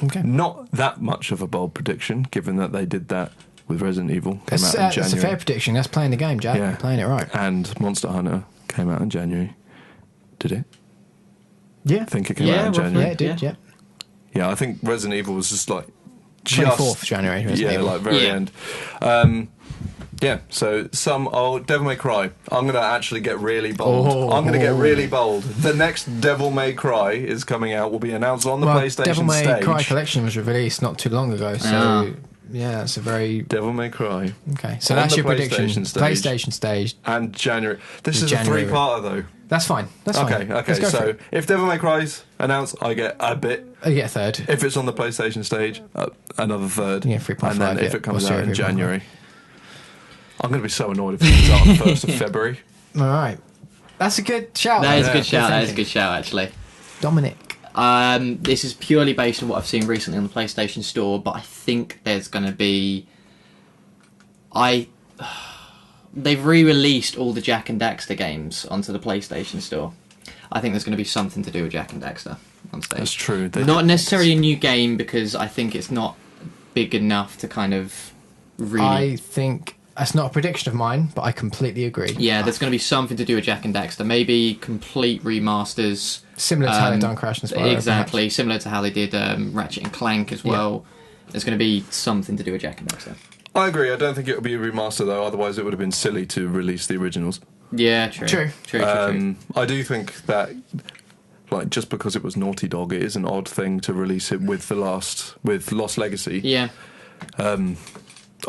Okay. Not that much of a bold prediction, given that they did that with Resident Evil. Came out in January. That's a fair prediction. That's playing the game, Jack. Yeah. You're playing it right. And Monster Hunter came out in January. Did it? Yeah. I think it came out in January. Yeah, it did, yeah. Yeah, I think Resident Evil was just like... 24th January. Resident Evil. Like very end. Yeah, so Devil May Cry. I'm going to actually get really bold. I'm going to get really bold. The next Devil May Cry is coming out, will be announced on the PlayStation Devil May stage. Cry Collection was released not too long ago, so yeah, that's a very... Devil May Cry. Okay, so that's your prediction. PlayStation stage. And January. This is January. a three-parter though. That's fine. That's fine. Okay, so if Devil May Cry's announced, I get a bit. You get a third. If it's on the PlayStation stage, another third. Yeah, 3.5. And then if it comes out in January... I'm going to be so annoyed if it comes out on the 1st of February. All right. That's a good shout. That is a good shout. That is a good shout, actually. Dominic. This is purely based on what I've seen recently on the PlayStation Store, but I think there's going to be... They've re-released all the Jack and Daxter games onto the PlayStation Store. I think there's going to be something to do with Jack and Daxter on stage. That's true. Not necessarily a new game, because I think it's not big enough to kind of really... I think... That's not a prediction of mine, but I completely agree. Yeah, there's going to be something to do with Jack and Daxter. Maybe complete remasters. Similar to how they've done Crash and Spyro. Exactly, perhaps. similar to how they did Ratchet and Clank as well. There's going to be something to do with Jack and Daxter. I agree. I don't think it would be a remaster, though. Otherwise, it would have been silly to release the originals. Yeah, true. True. I do think that... Like, just because it was Naughty Dog, it is an odd thing to release it with Lost Legacy. Yeah.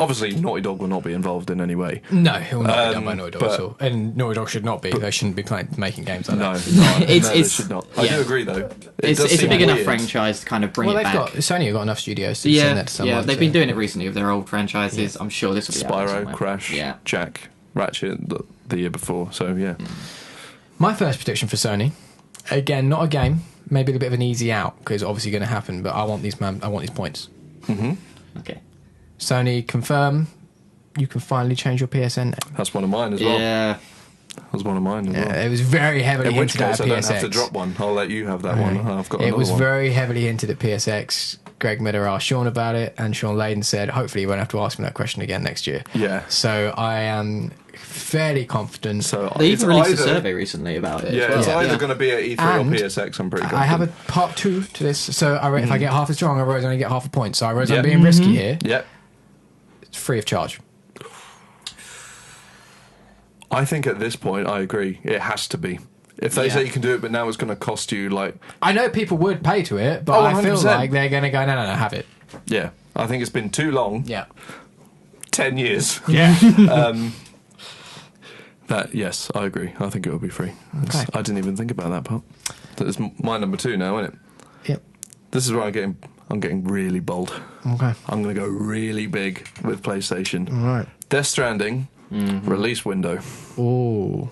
Obviously, Naughty Dog will not be involved in any way. No, it will not be done by Naughty Dog at all. And Naughty Dog should not be. They shouldn't be making games like that. They should not. I do agree, though. It's a big enough franchise to kind of bring it back. Sony have got enough studios to send that to someone. Yeah, they've been doing it recently with their old franchises. I'm sure this will be Spyro, Crash, Jack, Ratchet the year before. So, yeah. My first prediction for Sony, again, not a game, maybe a bit of an easy out, because it's obviously going to happen, but I want these points. Mm-hmm. Okay. Sony, confirm you can finally change your PSN name. That's one of mine as well. Yeah. That was one of mine as well. It was very heavily hinted at PSX. I don't have to drop one. I'll let you have that one. I've got another one. It was very heavily hinted at PSX. Greg Miller asked Sean about it, and Sean Layden said, hopefully you won't have to ask me that question again next year. Yeah. So I am fairly confident. So they even released a survey recently about it. Yeah, it's either going to be at E3 or PSX, I'm pretty confident. I have a part 2 to this. So if I get half as strong, I only get half a point. So I I'm being risky here. Yep. It's free of charge. I think at this point, I agree. It has to be. If they say you can do it, but now it's going to cost you like... I know people would pay to it, but I feel like they're going to go, no, have it. Yeah. I think it's been too long. Yeah. 10 years. Yeah. Yes, I agree. I think it will be free. Okay. I didn't even think about that part. That's my number 2 now, isn't it? Yep. This is where I'm getting really bold. Okay. I'm going to go really big with PlayStation. All right. Death Stranding, release window. Ooh.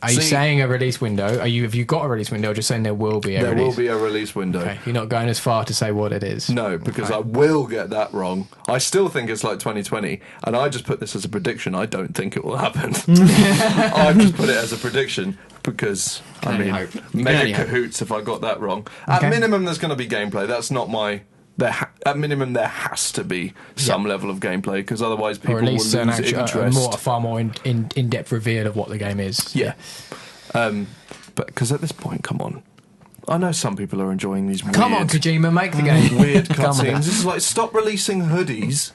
Are you saying a release window? Have you got a release window, or just saying there will be a release? There will be a release window. Okay. You're not going as far to say what it is? No, because I will get that wrong. I still think it's like 2020, and I just put this as a prediction. I don't think it will happen. I've just put it as a prediction because, mega cahoots if I got that wrong. At minimum, there's going to be gameplay. That's not my... at minimum, there has to be some level of gameplay, because otherwise people will lose interest. A far more in-depth reveal of what the game is. Yeah. But because at this point, come on. I know some people are enjoying these weird... Come on, Kojima, make the game. Weird cutscenes. This is like, stop releasing hoodies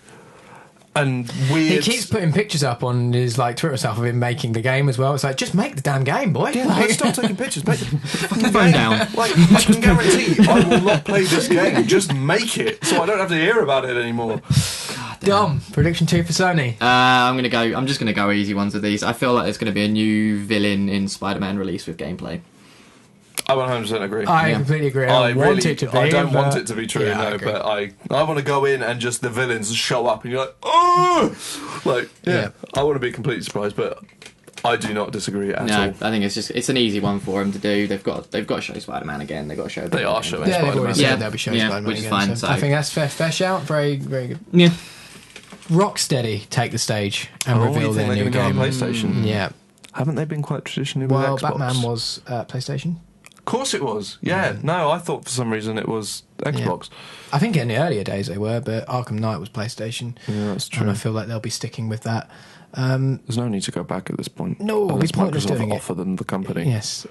and weird... He keeps putting pictures up on his Twitter stuff of him making the game as well. It's like, just make the damn game, boy. Yeah, stop taking pictures. Make the fucking phone down. I can guarantee I will not play this game. Just make it, so I don't have to hear about it anymore. Dom, prediction 2 for Sony. I'm just gonna go easy ones with these. I feel like there's gonna be a new villain in Spider-Man release with gameplay. I 100% agree. I completely agree. I want it to be. I don't want it to be true, but I want to go in and just the villains show up and you're like, oh! I want to be completely surprised, but I do not disagree at all. No, I think it's an easy one for them to do. They've got to show Spider-Man again. They've got to show. They are showing Spider-Man. Spider-Man. They'll be showing Spider-Man which is again, fine. so I think that's fair shout. Very, very good. Yeah. Rocksteady take the stage and reveal their new game. On PlayStation? Yeah. Haven't they been quite traditionally with Well, Xbox? Batman was PlayStation. Of course it was. Yeah. No, I thought for some reason it was Xbox. Yeah. I think in the earlier days they were, but Arkham Knight was PlayStation. Yeah, that's true. And I feel like they'll be sticking with that. There's no need to go back at this point. No, it'll be pointless doing it. offer them the company. Yes.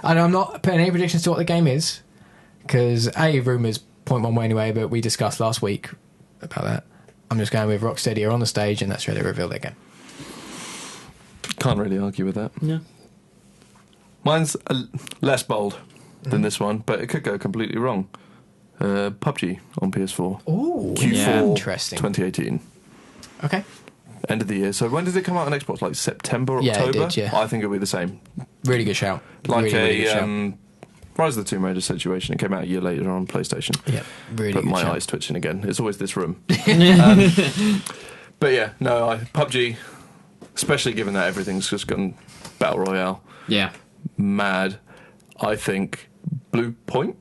And I'm not putting any predictions to what the game is, because rumours point one way anyway, but we discussed last week about that. I'm just going with Rocksteady are on the stage, and that's where they reveal their game. Can't really argue with that. Yeah. Mine's less bold than this one, but it could go completely wrong. PUBG on PS4. Ooh, Q4 interesting. 2018. Okay. End of the year. So when did it come out on Xbox? Like September, October? It did, yeah. I think it'll be the same. Really good shout. Like really good shout. Rise of the Tomb Raider situation. It came out a year later on PlayStation. Yeah, really but good my shout. eyes twitching again. It's always this room. But yeah, no, PUBG, especially given that everything's just gone Battle Royale. Yeah. Mad. I think Blue Point?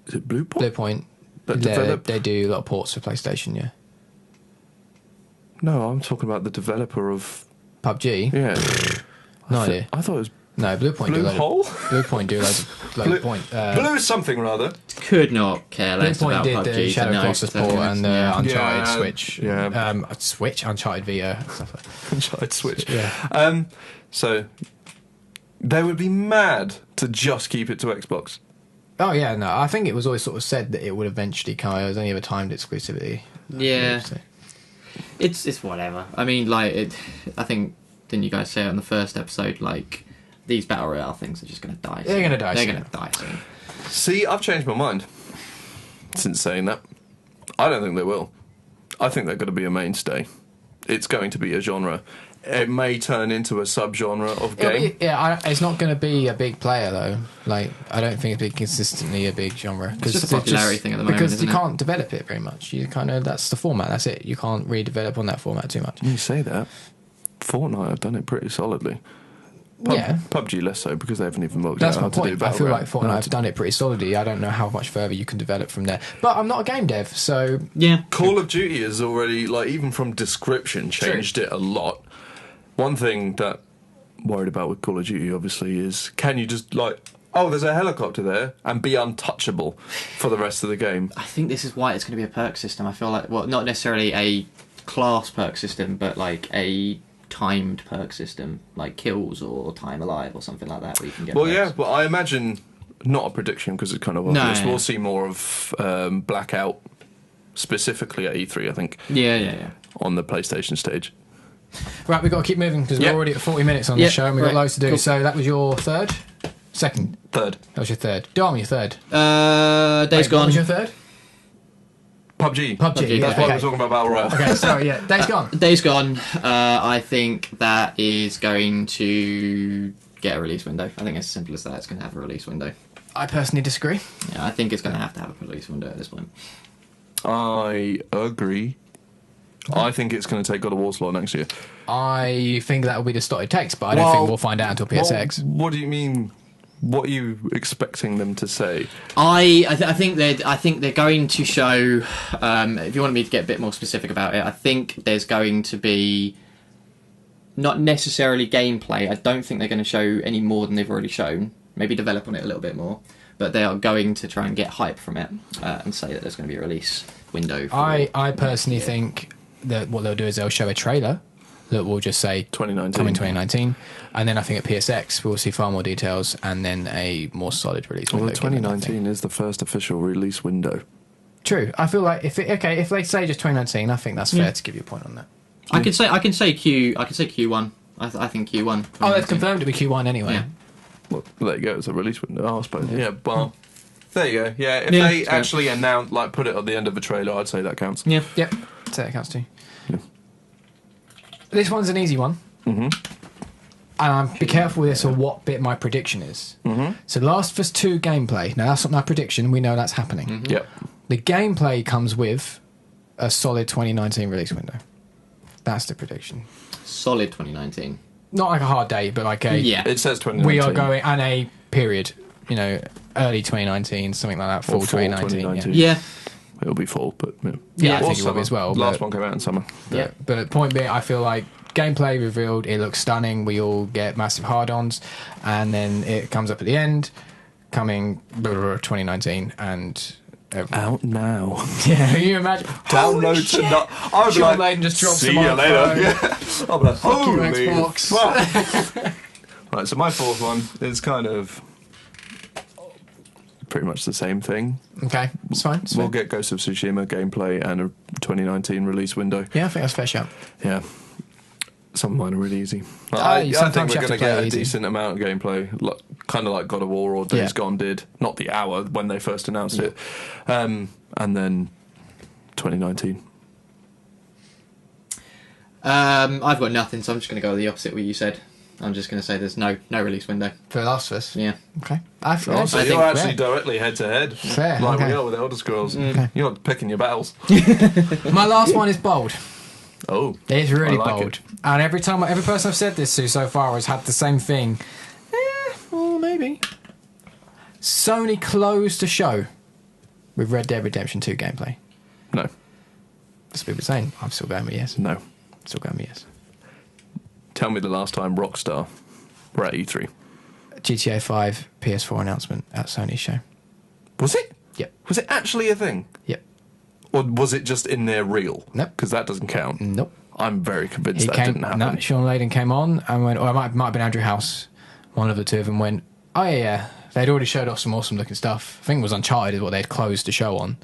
Is it Blue Point? Blue Point. They do a lot of ports for PlayStation, yeah. No, I'm talking about the developer of PUBG? Yeah. No idea. I thought it was No, Blue Point Blue do Hole? Blue Point do loads of point. Blue something rather. Could not care Blue less Point about did PUBG. the Shadow Colossus port and the Uncharted Yeah, Switch. yeah. Switch, Uncharted Vita, stuff like that. Uncharted Switch. Yeah. So they would be mad to just keep it to Xbox. Oh yeah, no, I think it was always sort of said that it would eventually come. It was only ever timed exclusivity. Yeah. So. It's whatever. I mean, I think, didn't you guys say it on the first episode, like, these Battle Royale things are just going to die soon. They're going to die They're soon. going to die soon. See, I've changed my mind since saying that. I don't think they will. I think they're going to be a mainstay. It's going to be a genre. It may turn into a sub-genre of game. It's not going to be a big player though. Like, I don't think it'll be consistently a big genre. It's just a popularity thing at the moment, because isn't you it? can't develop it very much. That's the format. That's it. You can't redevelop on that format too much. You say that. Fortnite have done it pretty solidly. PUBG less so because they haven't even worked That's out my how to do point. I battle feel royale. like Fortnite have done it pretty solidly. I don't know how much further you can develop from there. But I'm not a game dev, so Yeah. Call of Duty has already, like, even from description, changed it a lot. One thing that I'm worried about with Call of Duty, obviously, is can you just, like, oh, there's a helicopter there, and be untouchable for the rest of the game? I think this is why it's going to be a perk system. I feel like, well, not necessarily a class perk system, but like a timed perk system, like kills or time alive or something like that, where you can get Well, perks. yeah, but I imagine, not a prediction because it's kind of obvious, we'll see more of Blackout, specifically at E3, I think, Yeah. on the PlayStation stage. right, we've got to keep moving because Yep. we're already at 40 minutes on the Yep, show and we've got right, loads to do. cool. So that was your second. Third. That was your third. Dom, your third. Days Wait, Gone. What was your third? PUBG. PUBG. That's why okay. we're talking about Battle Royale. Okay, sorry, yeah. Days Gone. Days Gone, I think that is going to get a release window. I think it's as simple as that. It's going to have a release window. I personally disagree. Yeah, I think it's going to have a release window at this point. I agree. I think it's going to take God of War slot next year. I think that will be the slot it takes, but I don't think we'll find out until PSX. What do you mean? What are you expecting them to say? I think they're going to show. If you want me to get a bit more specific about it, I think there's going to be not necessarily gameplay. I don't think they're going to show any more than they've already shown. Maybe develop on it a little bit more, but they are going to try and get hype from it and say that there's going to be a release window. For I personally think that what they'll do is they'll show a trailer that will just say 2019. coming 2019, and then I think at PSX we'll see far more details and then a more solid release Well, window. the 2019 is the first official release window. True. I feel like if they say just 2019, I think that's fair to give you a point on that. I can say Q1. I think Q1. Oh, they've confirmed it with Q1 anyway. Yeah. Well, there you go. It's a release window, I suppose. Yeah, well, there you go. Yeah, if Yeah, they it's fair. actually announce, like, put it at the end of a trailer, I'd say that counts. Yeah. Yep. So that counts too. Yeah. This one's an easy one. Mm-hmm. And be careful with this or what bit my prediction is. Mm-hmm. So Last of Us 2 gameplay. Now, that's not my prediction. We know that's happening. Mm-hmm. Yep. The gameplay comes with a solid 2019 release window. That's the prediction. Solid 2019. Not like a hard date, but like a... Yeah. It says 2019. We are going... And a period. Early 2019, something like that. Full Or fall 2019. 2019. Yeah. Yeah. it'll be fall, but Yeah, I Or think it will summer. be as well. Last but- one came out in summer. Yeah, but point being, I feel like gameplay revealed, it looks stunning. We all get massive hard-ons, and then it comes up at the end, coming 2019, and Out now. yeah, can you imagine? Download Holy tonight. shit! I would be Sean like, Layden just drops see them you on later. the Yeah. I'll be like, Fuck you, holy Xbox. fuck. Right, so my fourth one is kind of pretty much the same thing. Okay, it's fine. It's We'll fine. get Ghost of Tsushima gameplay and a 2019 release window. Yeah, I think that's a fair shout. Yeah. Some of mine are really easy. Ah, I you think sometimes we're have going to to play get a easy. decent amount of gameplay, kind of like God of War or Days Yeah. Gone did. Not the hour when they first announced it. And then 2019. I've got nothing, so I'm just going to go the opposite of what you said. I'm just going to say there's no release window. For The Last of Us. Yeah. Okay. I feel Oh, so I you're think actually fair. directly head to head, Fair, like okay. we are with Elder Scrolls. Okay. You're picking your battles. My last one is bold. Oh, It's really I like bold. it. And every person I've said this to so far has had the same thing. Well, maybe. Sony closed the show with Red Dead Redemption 2 gameplay. No, That's what people are saying. I'm still going with yes. no. Still going with yes. Tell me the last time Rockstar were at E3. GTA 5 PS4 announcement at Sony's show. Was it? Yep. Was it actually a thing? Yep. Or was it just in their reel? Nope. Because that doesn't count. Nope. I'm very convinced He that came. didn't happen. No, Sean Layden came on and went. Or it might have been Andrew House. One of the two of them went. Oh yeah. They'd already showed off some awesome looking stuff. I think it was Uncharted is what they'd closed the show on,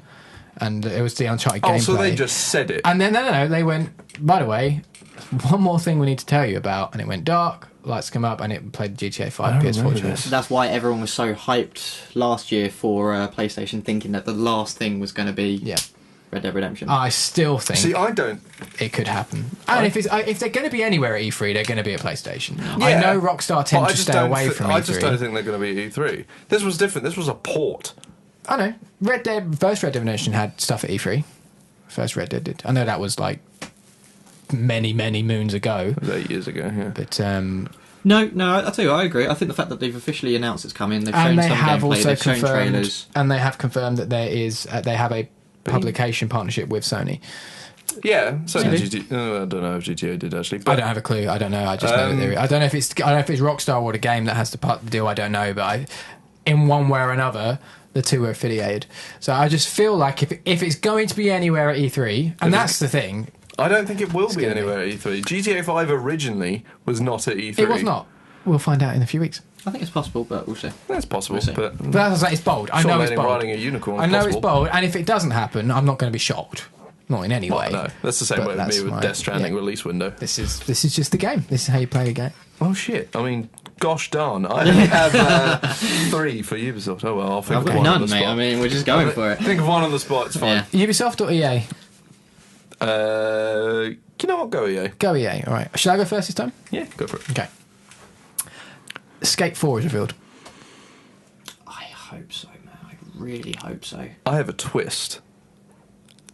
and it was the Uncharted gameplay. Oh, so they just said it. And then no, they went. By the way, one more thing we need to tell you about, and it went dark. Lights come up, and it played GTA 5 don't PS4 remember trailer. this. That's why everyone was so hyped last year for PlayStation, thinking that the last thing was going to be Yeah, Red Dead Redemption. I still think See, I don't. it could happen. And if they're going to be anywhere at E3, they're going to be at PlayStation. Yeah. I know Rockstar But tend I to just stay don't away thi- from E3. I just don't think they're going to be at E3. This was different. This was a port. I know. First Red Dead Redemption had stuff at E3. First Red Dead did. I know that was like many moons ago. It was 8 years ago, yeah. But No, I'll tell you, I agree. I think the fact that they've officially announced it's coming, they've shown and they some have gameplay, also they've shown confirmed, trailers. and they have confirmed that they have a publication partnership with Sony. Yeah, so Maybe. did I don't know if GTA did actually. I But don't have a clue. I don't know. I just know that I don't know if it's Rockstar or the game that has to part the deal. I don't know, but in one way or another, the two are affiliated. So I just feel like if it's going to be anywhere at E3, and that's the thing, I don't think it will be gonna be. anywhere at E3. GTA 5 originally was not at E3. it was not. We'll find out in a few weeks. I think it's possible, but we'll see. That's possible, We'll see. but But that's like, it's bold. I know it's bold. riding a unicorn. I know possible. it's bold, and if it doesn't happen, I'm not going to be shocked. Not in any Well, way. no, that's the same But way with that's me with my- Death Stranding yeah. release window. This is just the game. This is how you play a game. Oh shit! I mean, gosh darn, I only have 3 for Ubisoft. Oh well, I'll think I've of got one on none, the mate. spot. I mean, we're just going for it. Think of one on the spot. It's fine. Yeah. Ubisoft or EA? You know what? Go EA. Go EA. All right. Should I go first this time? Yeah, go for it. Okay. Skate 4 is revealed. I hope so, man. I really hope so. I have a twist.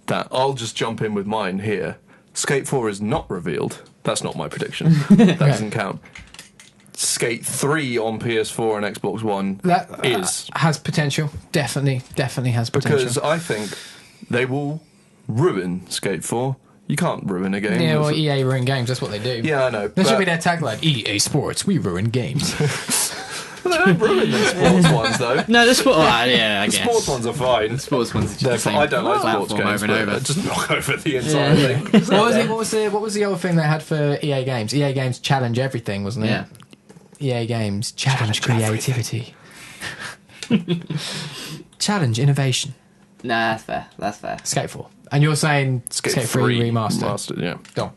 That I'll just jump in with mine here. Skate 4 is not revealed. That's not my prediction. That doesn't count. Skate 3 on PS4 and Xbox One That is. has potential. Definitely has potential. Because I think they will ruin Skate 4. You can't ruin a game. yeah, well, It's- EA ruin games. That's what they do. yeah, I know. That should but- be their tagline. EA Sports, we ruin games. They don't ruin the sports ones, though. No, the sport. yeah, I The guess. sports ones are fine. Sports ones. Are just Therefore, the same I don't like sports platform games, over and but over. just knock over the entire thing. What was the other thing they had for EA Games? EA Games challenge everything, wasn't it? Yeah. EA Games challenge creativity. Challenge innovation. Nah, that's fair. That's fair. Skate 4. And you're saying Skate 3 remaster. Remastered, yeah. Go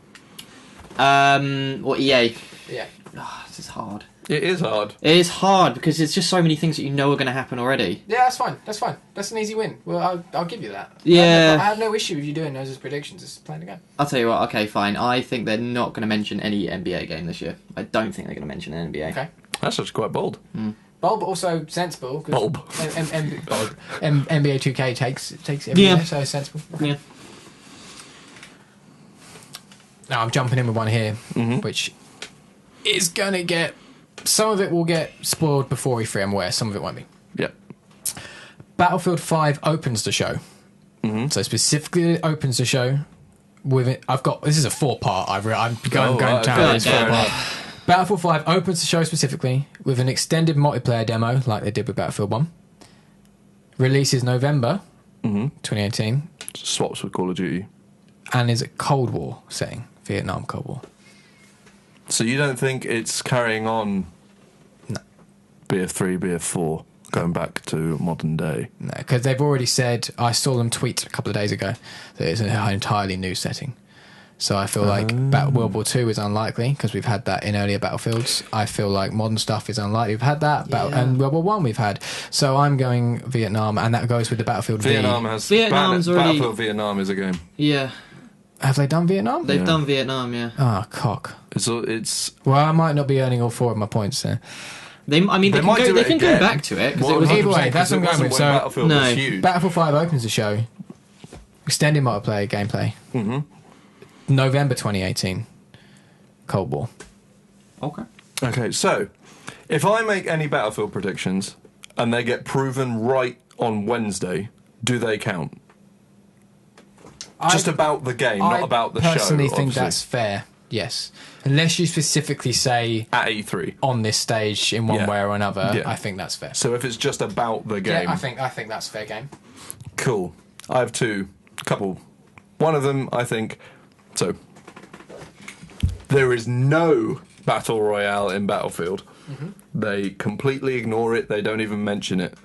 Well, EA. Yeah. Oh, this is hard. It is hard. It is hard because there's just so many things that you know are going to happen already. Yeah, that's fine. That's fine. That's an easy win. Well, I'll give you that. Yeah. I have no issue with you doing those as predictions. It's playing the game. I'll tell you what. Okay, fine. I think they're not going to mention any NBA game this year. I don't think they're going to mention an NBA. Okay. That's actually quite bold. Bold, but also sensible. 'Cause Bulb. NBA 2K takes every Yeah. year, so sensible. Yeah. Now I'm jumping in with one here, which is going to get... Some of it will get spoiled before E3, I'm aware. Some of it won't be. Yeah. Battlefield 5 opens the show So specifically, it opens the show with it. This is a 4-part. I'm going down. It's 4-part. Battlefield 5 opens the show specifically with an extended multiplayer demo, like they did with Battlefield 1. Releases November 2018. Swaps with Call of Duty. And is a Cold War setting, Vietnam Cold War. So you don't think it's carrying on BF3, BF4, going back to modern day? No, because they've already said, I saw them tweet a couple of days ago, that it's an entirely new setting. So I feel like World War II is unlikely, because we've had that in earlier Battlefields. I feel like modern stuff is unlikely. We've had that, and World War One we've had. So I'm going Vietnam, and that goes with the Battlefield Vietnam V. has... Vietnam's already... Battlefield Vietnam is a game. Yeah. Have they done Vietnam? They've done Vietnam, yeah. Oh, cock. It's... Well, I might not be earning all 4 of my points there. They can go back to it. Well, it was either way, that's what I'm going with. So, Battlefield was huge. Battlefield 5 opens the show. Extended multiplayer gameplay. November 2018. Cold War. Okay, so if I make any Battlefield predictions and they get proven right on Wednesday, do they count? Just about the game, not about the show. I personally think obviously. that's fair. Yes, unless you specifically say at E3 on this stage in one way or another, I think that's fair. So if it's just about the game, I think that's fair game. Cool. I have couple. One of them, I think. So there is no battle royale in Battlefield. They completely ignore it. They don't even mention it.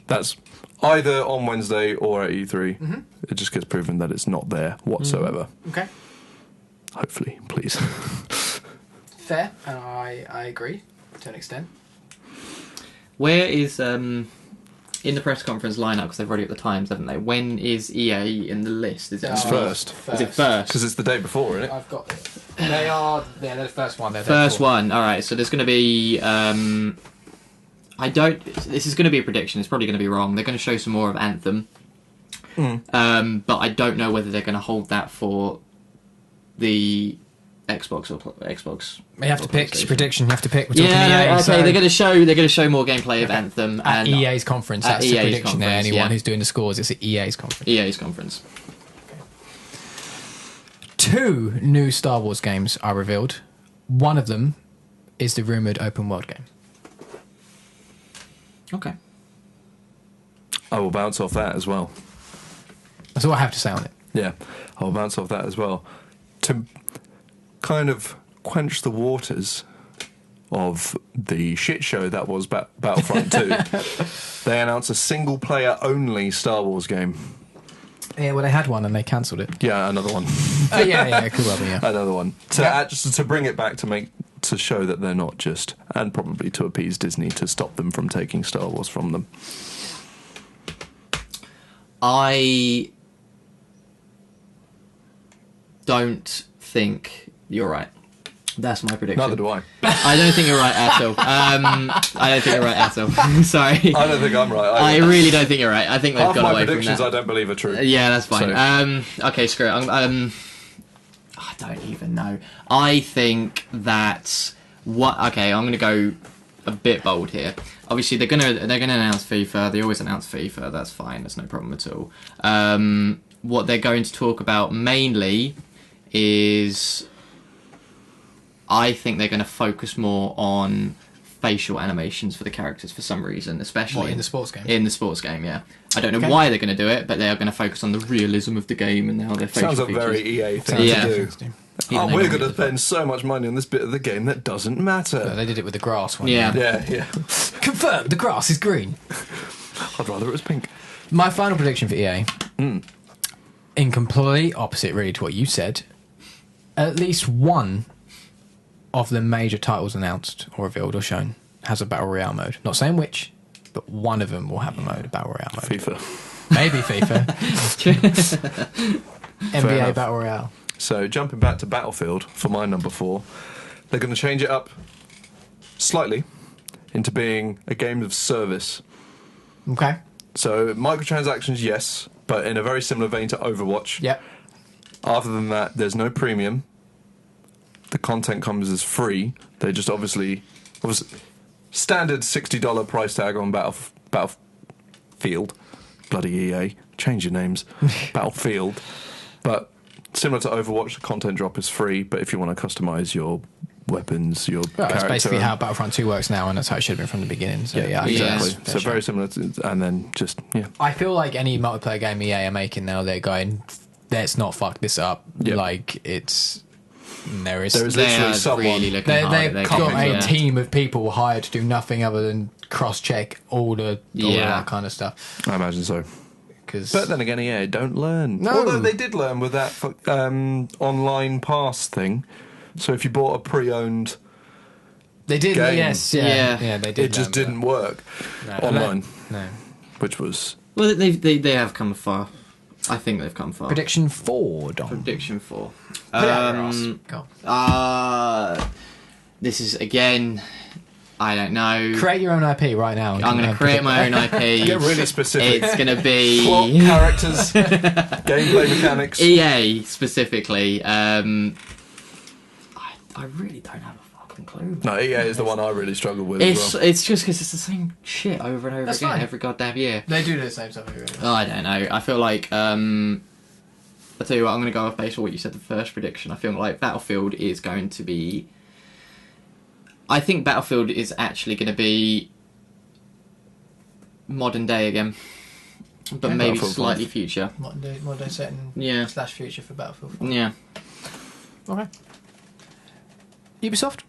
That's either on Wednesday or at E3. It just gets proven that it's not there whatsoever. Okay. Hopefully, please. Fair, and I agree to an extent. Where is in the press conference lineup, because they've already got the times, haven't they? When is EA in the list? Is it first? Is it first? Because it's the day before, isn't it? I've got it. They're the first one. First one. All right. So there's going to be. This is going to be a prediction. It's probably going to be wrong. They're going to show some more of Anthem, but I don't know whether they're going to hold that for the Xbox or Xbox. You have to pick. It's your prediction. You have to pick. We're talking EA, okay. so They're going to show more gameplay of Anthem at and EA's conference. That's the EA's prediction there. conference, Anyone who's doing the scores, it's at EA's conference. EA's conference. 2 new Star Wars games are revealed. One of them is the rumoured open world game. Okay. I will bounce off that as well. That's all I have to say on it. Yeah, I will bounce off that as well. To kind of quench the waters of the shit show that was Battlefront 2, they announced a single-player only Star Wars game. Yeah, well, they had one and they cancelled it. Yeah, another one. Yeah, cool. Yeah. Another one. To bring it back to show that they're not just, and probably to appease Disney to stop them from taking Star Wars from them. I don't think you're right. That's my prediction. Neither do I. I don't think you're right at all. I don't think you're right at all. Sorry. I don't think I'm right. I really don't think you're right. I think they've Half got my away from predictions that. I don't believe are true. Yeah, that's fine. So. Okay, screw it. I don't even know. I think that Okay, I'm going to go a bit bold here. Obviously, they're gonna announce FIFA. They always announce FIFA. That's fine. That's no problem at all. What they're going to talk about mainly is, I think they're going to focus more on facial animations for the characters for some reason, especially in the sports game. In the sports game, yeah. I don't know why they're going to do it, but they are going to focus on the realism of the game and how their facial Sounds features. a very EA thing to do. We're going to spend so much money on this bit of the game that doesn't matter. They did it with the grass one. Yeah. Yeah. Confirmed, the grass is green. I'd rather it was pink. My final prediction for EA, in complete opposite really to what you said, at least one of the major titles announced or revealed or shown has a Battle Royale mode. Not saying which, but one of them will have a Battle Royale mode. FIFA. Maybe FIFA. NBA enough. Battle Royale. So, jumping back to Battlefield for my number 4, they're going to change it up slightly into being a game of service. Okay. So, microtransactions, yes, but in a very similar vein to Overwatch. Yep. Other than that, there's no premium. The content comes as free. They just obviously standard $60 price tag on Battlefield. Bloody EA. change your names. Battlefield. But similar to Overwatch, the content drop is free, but if you want to customise your weapons, your character... That's basically how Battlefront 2 works now, and that's how it should have been from the beginning. So yeah, exactly. That's so very similar to... And then just, I feel like any multiplayer game EA are making now, they're going, let's not fuck this up. Yep. Like, it's... There is literally someone... Really looking hard at their they've got games, a team of people hired to do nothing other than cross-check all of that kind of stuff. I imagine so. But then again, EA don't learn. No. Although they did learn with that online pass thing. So if you bought a pre-owned they did, game, yes. Yeah, they did. It just didn't work online. No. Which was... Well, they have come far. I think they've come far. Prediction 4, Dom. Prediction 4. Put it out your ass. Go. This is, again... I don't know. Create your own IP right now. I'm going to create my own IP. Get really specific. It's going to be... Plot, characters, gameplay mechanics. EA, specifically. I really don't have a fucking clue. No, EA is the one I really struggle with It's as well. it's just because it's the same shit over and over That's again fine. every goddamn year. They do the same stuff every year. Oh, I don't know. I feel like... I'll tell you what, I'm going to go off based on what you said, the first prediction. I feel like Battlefield is going to be... I think Battlefield is actually going to be modern day again, but maybe slightly future. Modern day setting / future for Battlefield 4. Yeah. Okay. Ubisoft?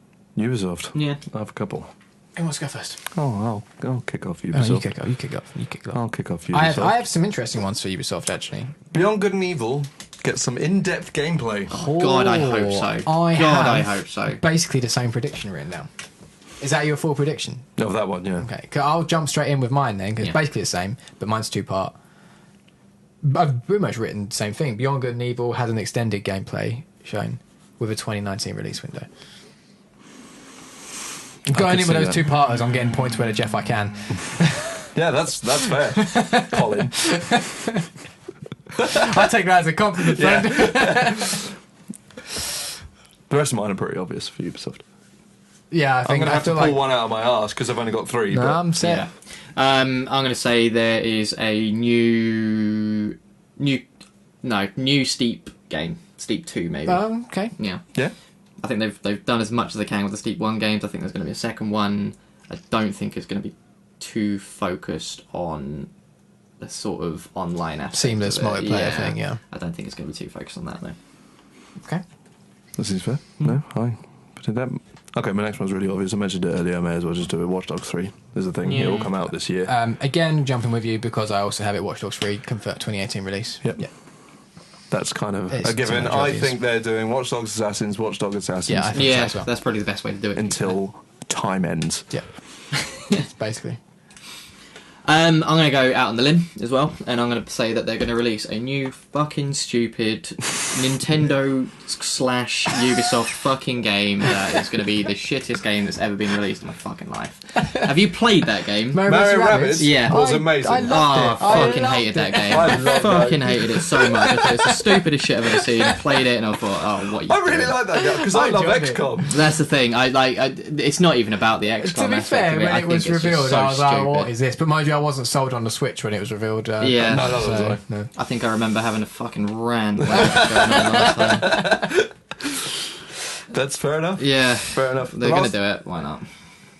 Yeah. I have a couple. Who wants to go first? Oh, I'll kick off Ubisoft. You kick off. I'll kick off Ubisoft. I have some interesting ones for Ubisoft, actually. Beyond Good and Evil gets some in-depth gameplay. Oh, God, I hope so. I hope so. Basically the same prediction written down. Is that your full prediction? Of that one, yeah. Okay, I'll jump straight in with mine then, because it's basically the same, but mine's 2-part. I've pretty much written the same thing. Beyond Good and Evil has an extended gameplay shown with a 2019 release window. I'm going in with those 2-parters, I'm getting points where the Jeff I can. Yeah, that's fair. Colin. I take that as a compliment, friend. The rest of mine are pretty obvious for Ubisoft. Yeah, I think I'm going to have to pull like one out of my arse because I've only got 3. No, but I'm set. Yeah. I'm going to say there is a new Steep game. Steep 2, maybe. Okay. Yeah. Yeah? I think they've done as much as they can with the Steep 1 games. I think there's going to be a second one. I don't think it's going to be too focused on the sort of online aspect. Seamless multiplayer thing, yeah. I don't think it's going to be too focused on that, though. Okay. This is fair. No, I did that. Okay, my next one's really obvious. I mentioned it earlier. I may as well just do it. Watch Dogs 3 is the thing. Yeah. It will come out this year. Again, jumping with you because I also have it Watch Dogs 3 confirmed 2018 release. Yep. Yeah. That's kind of It's a given. too much I obvious. think they're doing Watch Dogs Assassins, Watch Dogs Assassins Yeah, I think so as well. That's probably the best way to do it. until time ends. Yeah. Basically. I'm going to go out on the limb as well, and I'm going to say that they're going to release a new fucking stupid Nintendo / Ubisoft fucking game that is going to be the shittest game that's ever been released in my fucking life. Have you played that game? Mario Rabbids Yeah. was amazing. I loved it. I fucking hated that game. I fucking hated it so much. I thought it's the stupidest shit I've ever seen. I played it and I thought, oh, what are you I really doing? like that game because I love enjoyed it. XCOM. That's the thing. It's not even about the XCOM To be aspect fair, of it. when I it think was it's just revealed, so I was like, stupid. what is this? But mind you, I wasn't sold on the Switch when it was revealed. Yeah. No, that was I. no. I think I remember having a fucking rant when it was going on last time. That's fair enough. Yeah. Fair enough. They're going to do it. Why not?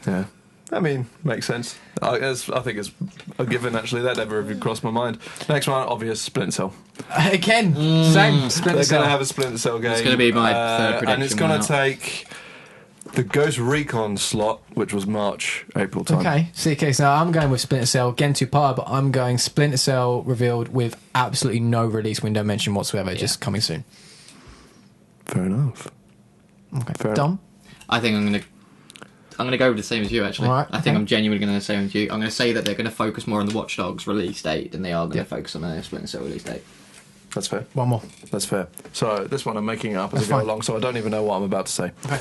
Yeah. I mean, makes sense. I think it's a given, actually. That never even crossed my mind. Next one, obvious, Splinter Cell. Again, same. Splinter They're Cell. going to have a Splinter Cell game. It's going to be my third prediction. And it's going to take the Ghost Recon slot, which was March, April time. Okay, CK, so I'm going with Splinter Cell. Again, 2-part, but I'm going Splinter Cell revealed with absolutely no release window mention whatsoever, just coming soon. Fair enough. Okay. Fair Dom? I think I'm going to go with the same as you, actually. Alright, I think okay. I'm genuinely going to say with you. I'm going to say that they're going to focus more on the Watch Dogs release date than they are going to focus on the Splinter Cell release date. That's fair. One more. That's fair. So this one I'm making it up as That's I go fine. along, so I don't even know what I'm about to say. Okay.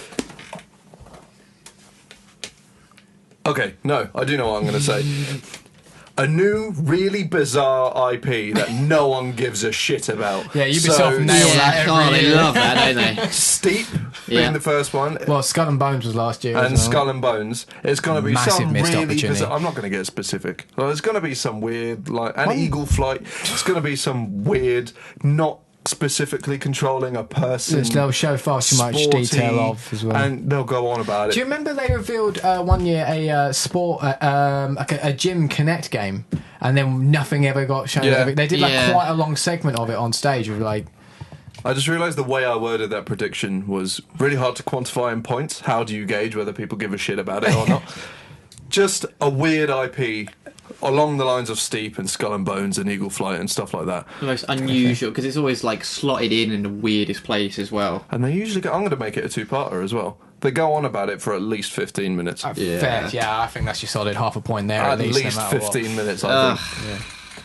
Okay, no, I do know what I'm going to say. A new, really bizarre IP that no one gives a shit about. Yeah, Ubisoft nail that every they year. love that, don't they? Steep being the first one. Well, Skull and Bones was last year. And as well. Skull and Bones. It's going to be Massive some missed really opportunity. bizarre. I'm not going to get specific. Well, there's going to be some weird, Eagle Flight. It's going to be some weird, not specifically controlling a person. Which they'll show far too much detail of as well. And they'll go on about it. Do you remember they revealed one year a sport, like a gym Connect game, and then nothing ever got shown? Yeah. They did quite a long segment of it on stage with like. I just realised the way I worded that prediction was really hard to quantify in points. How do you gauge whether people give a shit about it or not? Just a weird IP along the lines of Steep and Skull and Bones and Eagle Flight and stuff like that. The most unusual, because it's always like slotted in the weirdest place as well. And they usually go, I'm going to make it a two-parter as well. They go on about it for at least 15 minutes. Fair, I think that's your solid half a point there. At least, no matter 15 minutes, I think. Yeah.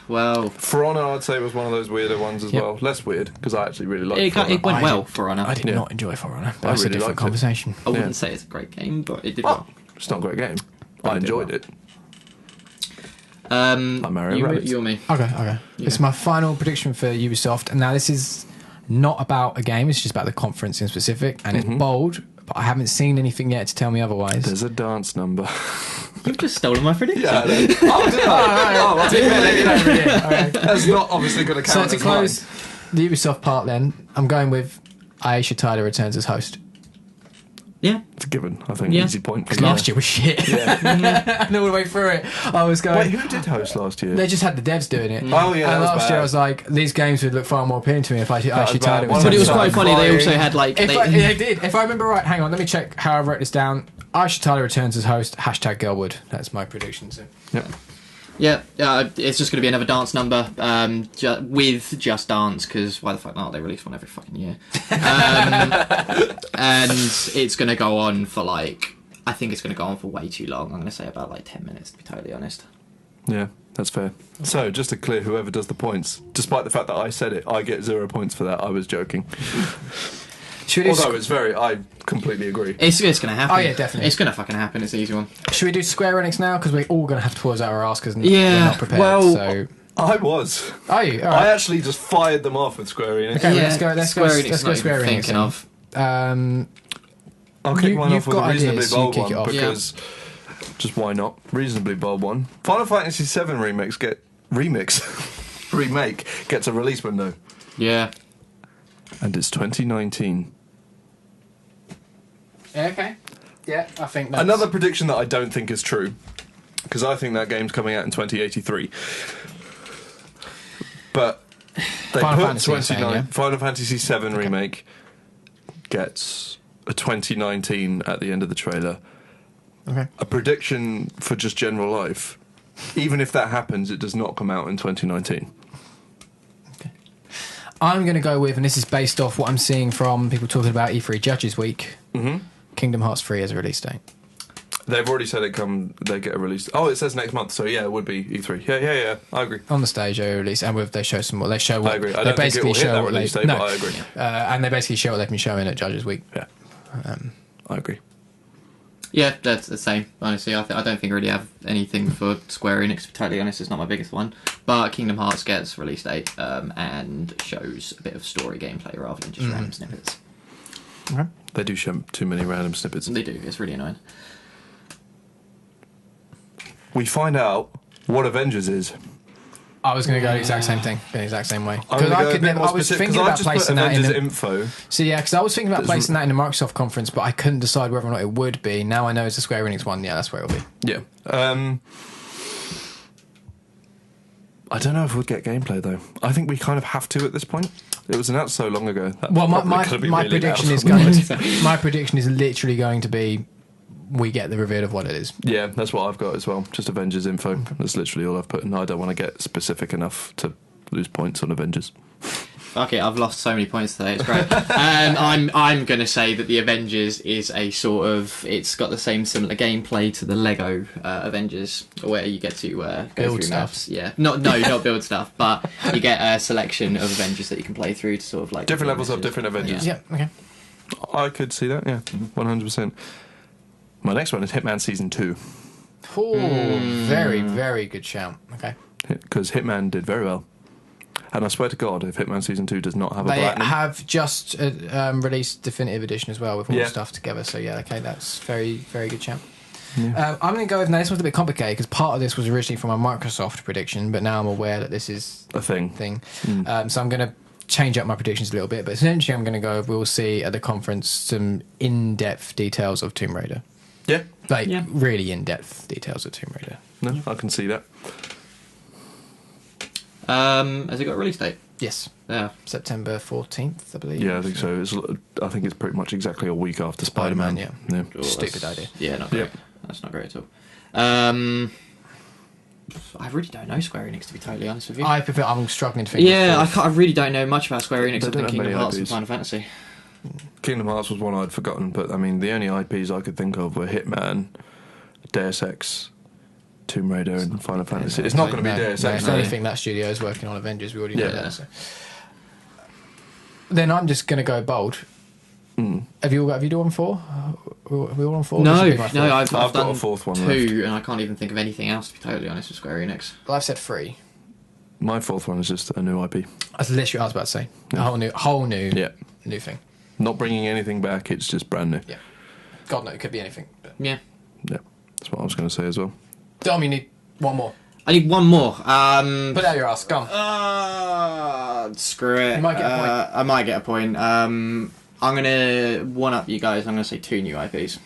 Well, For Honor, I'd say was one of those weirder ones as well. Less weird, because I actually really liked For Honor. it went well for Honor. I did not enjoy For Honor. I That's really a different liked it. conversation. I wouldn't say it's a great game, but it did well. It's not a great game. I enjoyed it. Like Mario Rabbids. you or me? Okay. It's my final prediction for Ubisoft, and now this is not about a game. It's just about the conference in specific, and it's bold. But I haven't seen anything yet to tell me otherwise. There's a dance number. You've just stolen my prediction. That's not obviously going to So count to as close mine. the Ubisoft part, then I'm going with Aisha Tyler returns as host. Yeah. It's a given, I think. Yeah. Easy point. Because last year was shit. and all the way through it, I was going. Wait, who did host last year? They just had the devs doing it. Oh, yeah, And that was last year bad. I was like, these games would look far more appealing to me if Aisha was Tyler bad. was. But it was So quite funny. They also had like... They did. If I remember right, hang on, let me check how I wrote this down. Aisha Tyler returns as host. #Girlwood. That's my prediction. So. Yep. Yeah, it's just going to be another dance number with Just Dance, because why the fuck not? They release one every fucking year. And it's going to go on for I think it's going to go on for way too long. I'm going to say about 10 minutes, to be totally honest. Yeah, that's fair. So, just to clear whoever does the points, despite the fact that I said it, I get 0 points for that. I was joking. Although I completely agree. It's going to happen. Oh, yeah, definitely. It's going to fucking happen. It's an easy one. Should we do Square Enix now? Because we're all going to have to pause out our asses because Yeah, we're not prepared. well- So. I was. Are you? All I right. actually just fired them off with Square Enix. Okay, Yeah, let's go Square Enix Square not even Enix. thinking then. of. I'll kick You- one you've off with a got reasonably ideas, you bold kick one it off. because just why not? Reasonably bold one. Final Fantasy VII remake gets a release window, Yeah. and it's 2019. Yeah, okay. Yeah, I think that's... Another prediction that I don't think is true, because I think that game's coming out in 2083. But they Final put Fantasy, you're saying, yeah? Final Fantasy VII remake gets a 2019 at the end of the trailer. Okay. A prediction for just general life. Even if that happens, it does not come out in 2019. I'm going to go with, and this is based off what I'm seeing from people talking about E3 Judges Week, Kingdom Hearts 3 as a release date. They've already said they get a release. Oh, it says next month, so yeah, it would be E3. Yeah, I agree. On the stage, they release, and they show some more. They show what I agree. I they don't think it will basically hit show that what release they date, but I agree. and they basically show what they've been showing at Judges Week. Yeah, I agree. Yeah, that's the same. Honestly, I don't think I really have anything for Square Enix. To be totally honest, it's not my biggest one. But Kingdom Hearts gets release date and shows a bit of story gameplay rather than just random snippets. Okay. They do show too many random snippets. They do. It's really annoying. We find out what Avengers is. I was going to go the exact same thing, the exact same way. I'm Because gonna I go a could bit never. more I was specific, thinking 'cause I've about just put placing that in. Avengers info. So yeah, because I was thinking about There's- placing that in the Microsoft conference, but I couldn't decide whether or not it would be. Now I know it's a Square Enix one. Yeah, that's where it'll be. Yeah. I don't know if we'll get gameplay though. I think we kind of have to at this point. It was announced so long ago. That Well, probably my could be my really prediction loud. is going. My prediction is literally going to be we get the reveal of what it is. Yeah, that's what I've got as well. Just Avengers info. That's literally all I've put in. I don't want to get specific enough to lose points on Avengers. Fuck it, I've lost so many points today. It's great. I'm going to say that the Avengers is a sort of. It's got the same similar gameplay to the Lego Avengers, where you get to go Build through stuff. maps. Yeah, not build stuff, but you get a selection of Avengers that you can play through to sort of like Different levels of different Avengers. Yeah. Okay. I could see that. Yeah, 100%. My next one is Hitman Season 2. Oh, very very good shout. Okay. Because Hitman did very well. And I swear to God, if Hitman Season 2 does not have a They platinum... have just released Definitive Edition as well with all Yeah. the stuff together. So yeah, okay, that's very, very good champ. I'm going to go with, now this one's a bit complicated because part of this was originally from a Microsoft prediction, but now I'm aware that this is a thing. So I'm going to change up my predictions a little bit, but essentially I'm going to go, we'll see at the conference some in-depth details of Tomb Raider. Yeah. Really in-depth details of Tomb Raider. No, I can see that. Has it got a release date? Yes. Yeah. September 14th, I believe. Yeah, I think so. I think it's pretty much exactly a week after Spider-Man. Yeah. Oh, Stupid idea. Yeah, not great. Yeah. That's not great at all. I really don't know Square Enix, to be totally honest with you. I'm struggling to think. Yeah, I really don't know much about Square Enix They other don't than have Kingdom many Hearts and IPs. Final Fantasy. Kingdom Hearts was one I'd forgotten, but I mean, the only IPs I could think of were Hitman, Deus Ex, Tomb Raider, and Final Fantasy. It's not going to be Deus No, Ex. it's the only thing that studio is working on Avengers. We already know Yeah. that. So. Then I'm just going to go bold. Have you done 4? Are we all on 4? No, This will be my fourth. I've got done a fourth one 2, left. and I can't even think of anything else, to be totally honest, with Square Enix. Well, I've said 3. My fourth one is just a new IP. That's literally what I was about to say. A whole new Yeah. new thing. Not bringing anything back, it's just brand new. Yeah. God, no, it could be anything. But. Yeah. Yeah, that's what I was going to say as well. Dom, you need one more. I need one more. Put out your ass, go on. Screw it. You might get a point. I might get a point. I'm going to one-up you guys. I'm going to say 2 new IPs.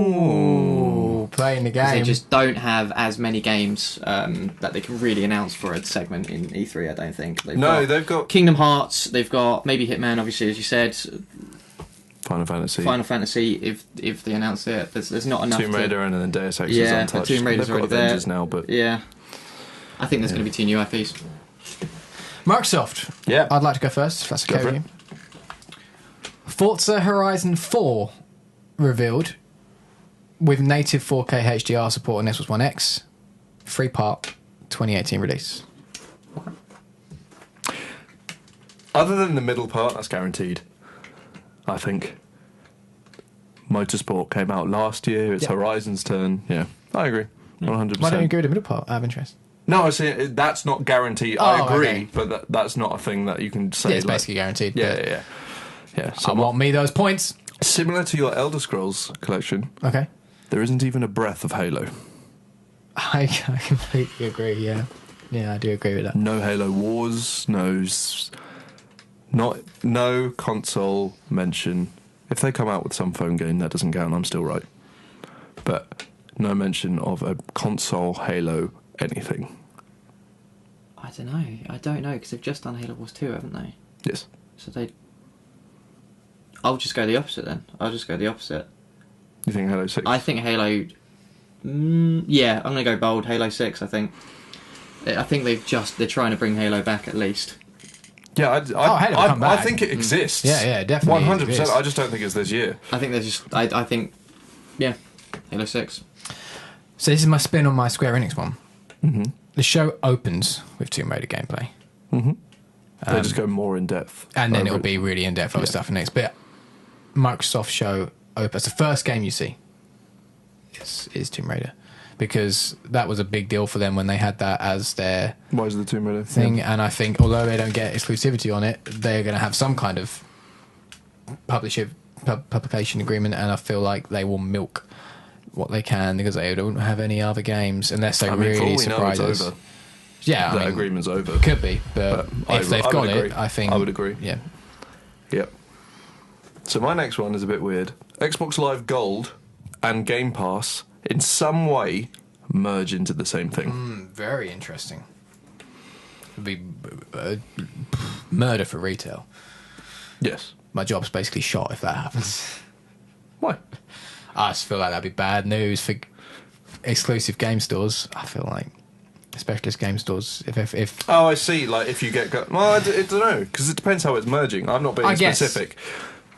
Cool. Playing the game. They just don't have as many games that they can really announce for a segment in E3, I don't think. They've got Kingdom Hearts, they've got maybe Hitman, obviously, as you said. Final Fantasy. Final Fantasy, if they announce it. There's not enough. Tomb Raider and then Deus Ex is Yeah, untouched. Tomb Raider's They've got already there. Avengers now, but... Yeah. I think there's going to be 2 new IPs. Microsoft. Yeah. I'd like to go first, if that's okay Go for with you. Forza Horizon 4 revealed with native 4K HDR support on Xbox One X. 3-part 2018 release. Other than the middle part, that's guaranteed. I think. Motorsport came out last year. It's Yeah. Horizon's turn. Yeah, I agree. 100%. Why don't you agree with the middle part? I have interest. No, I see. That's not guaranteed. Oh, I agree, okay. but that's not a thing that you can say. Yeah, it's like- basically guaranteed. Yeah, but yeah. I want me those points. Similar to your Elder Scrolls collection, Okay. there isn't even a breath of Halo. I completely agree, yeah. Yeah, I do agree with that. No Halo Wars. No console mention. If they come out with some phone game, that doesn't count. I'm still right. But no mention of a console Halo anything. I don't know, because they've just done Halo Wars 2, haven't they? Yes. So I'll just go the opposite then. I'll just go the opposite. You think Halo 6? I think Halo... yeah, I'm going to go bold. Halo 6, I think. I think they're trying to bring Halo back at least. Yeah, Halo will come I back. think it exists. Yeah, definitely. 100%. exists. I just don't think it's this year. I think I think... Yeah, Halo 6. So this is my spin on my Square Enix one. Mm-hmm. The show opens with Tomb Raider gameplay. Mm-hmm. They just go more in depth. And then over it'll it. be really in-depth other stuff next. But Microsoft show opens. The first game you see is Tomb Raider. Because that was a big deal for them when they had that as their Why is the Tomb Raider thing. And I think although they don't get exclusivity on it, they're going to have some kind of publication agreement. And I feel like they will milk what they can because they don't have any other games unless they I mean, for all really we know, surprise it's us. over. Yeah, The I mean, agreement's over. could be, but if they've I got would it, agree. I think I would agree. Yeah, Yep. So my next one is a bit weird. Xbox Live Gold and Game Pass in some way merge into the same thing. very interesting. It'd be murder for retail. Yes. My job's basically shot if that happens. Why? I just feel like that'd be bad news for exclusive game stores. I feel like specialist game stores. If Oh, I see. Like if you get well, I don't know because it depends how it's merging. I'm not being I guess. specific.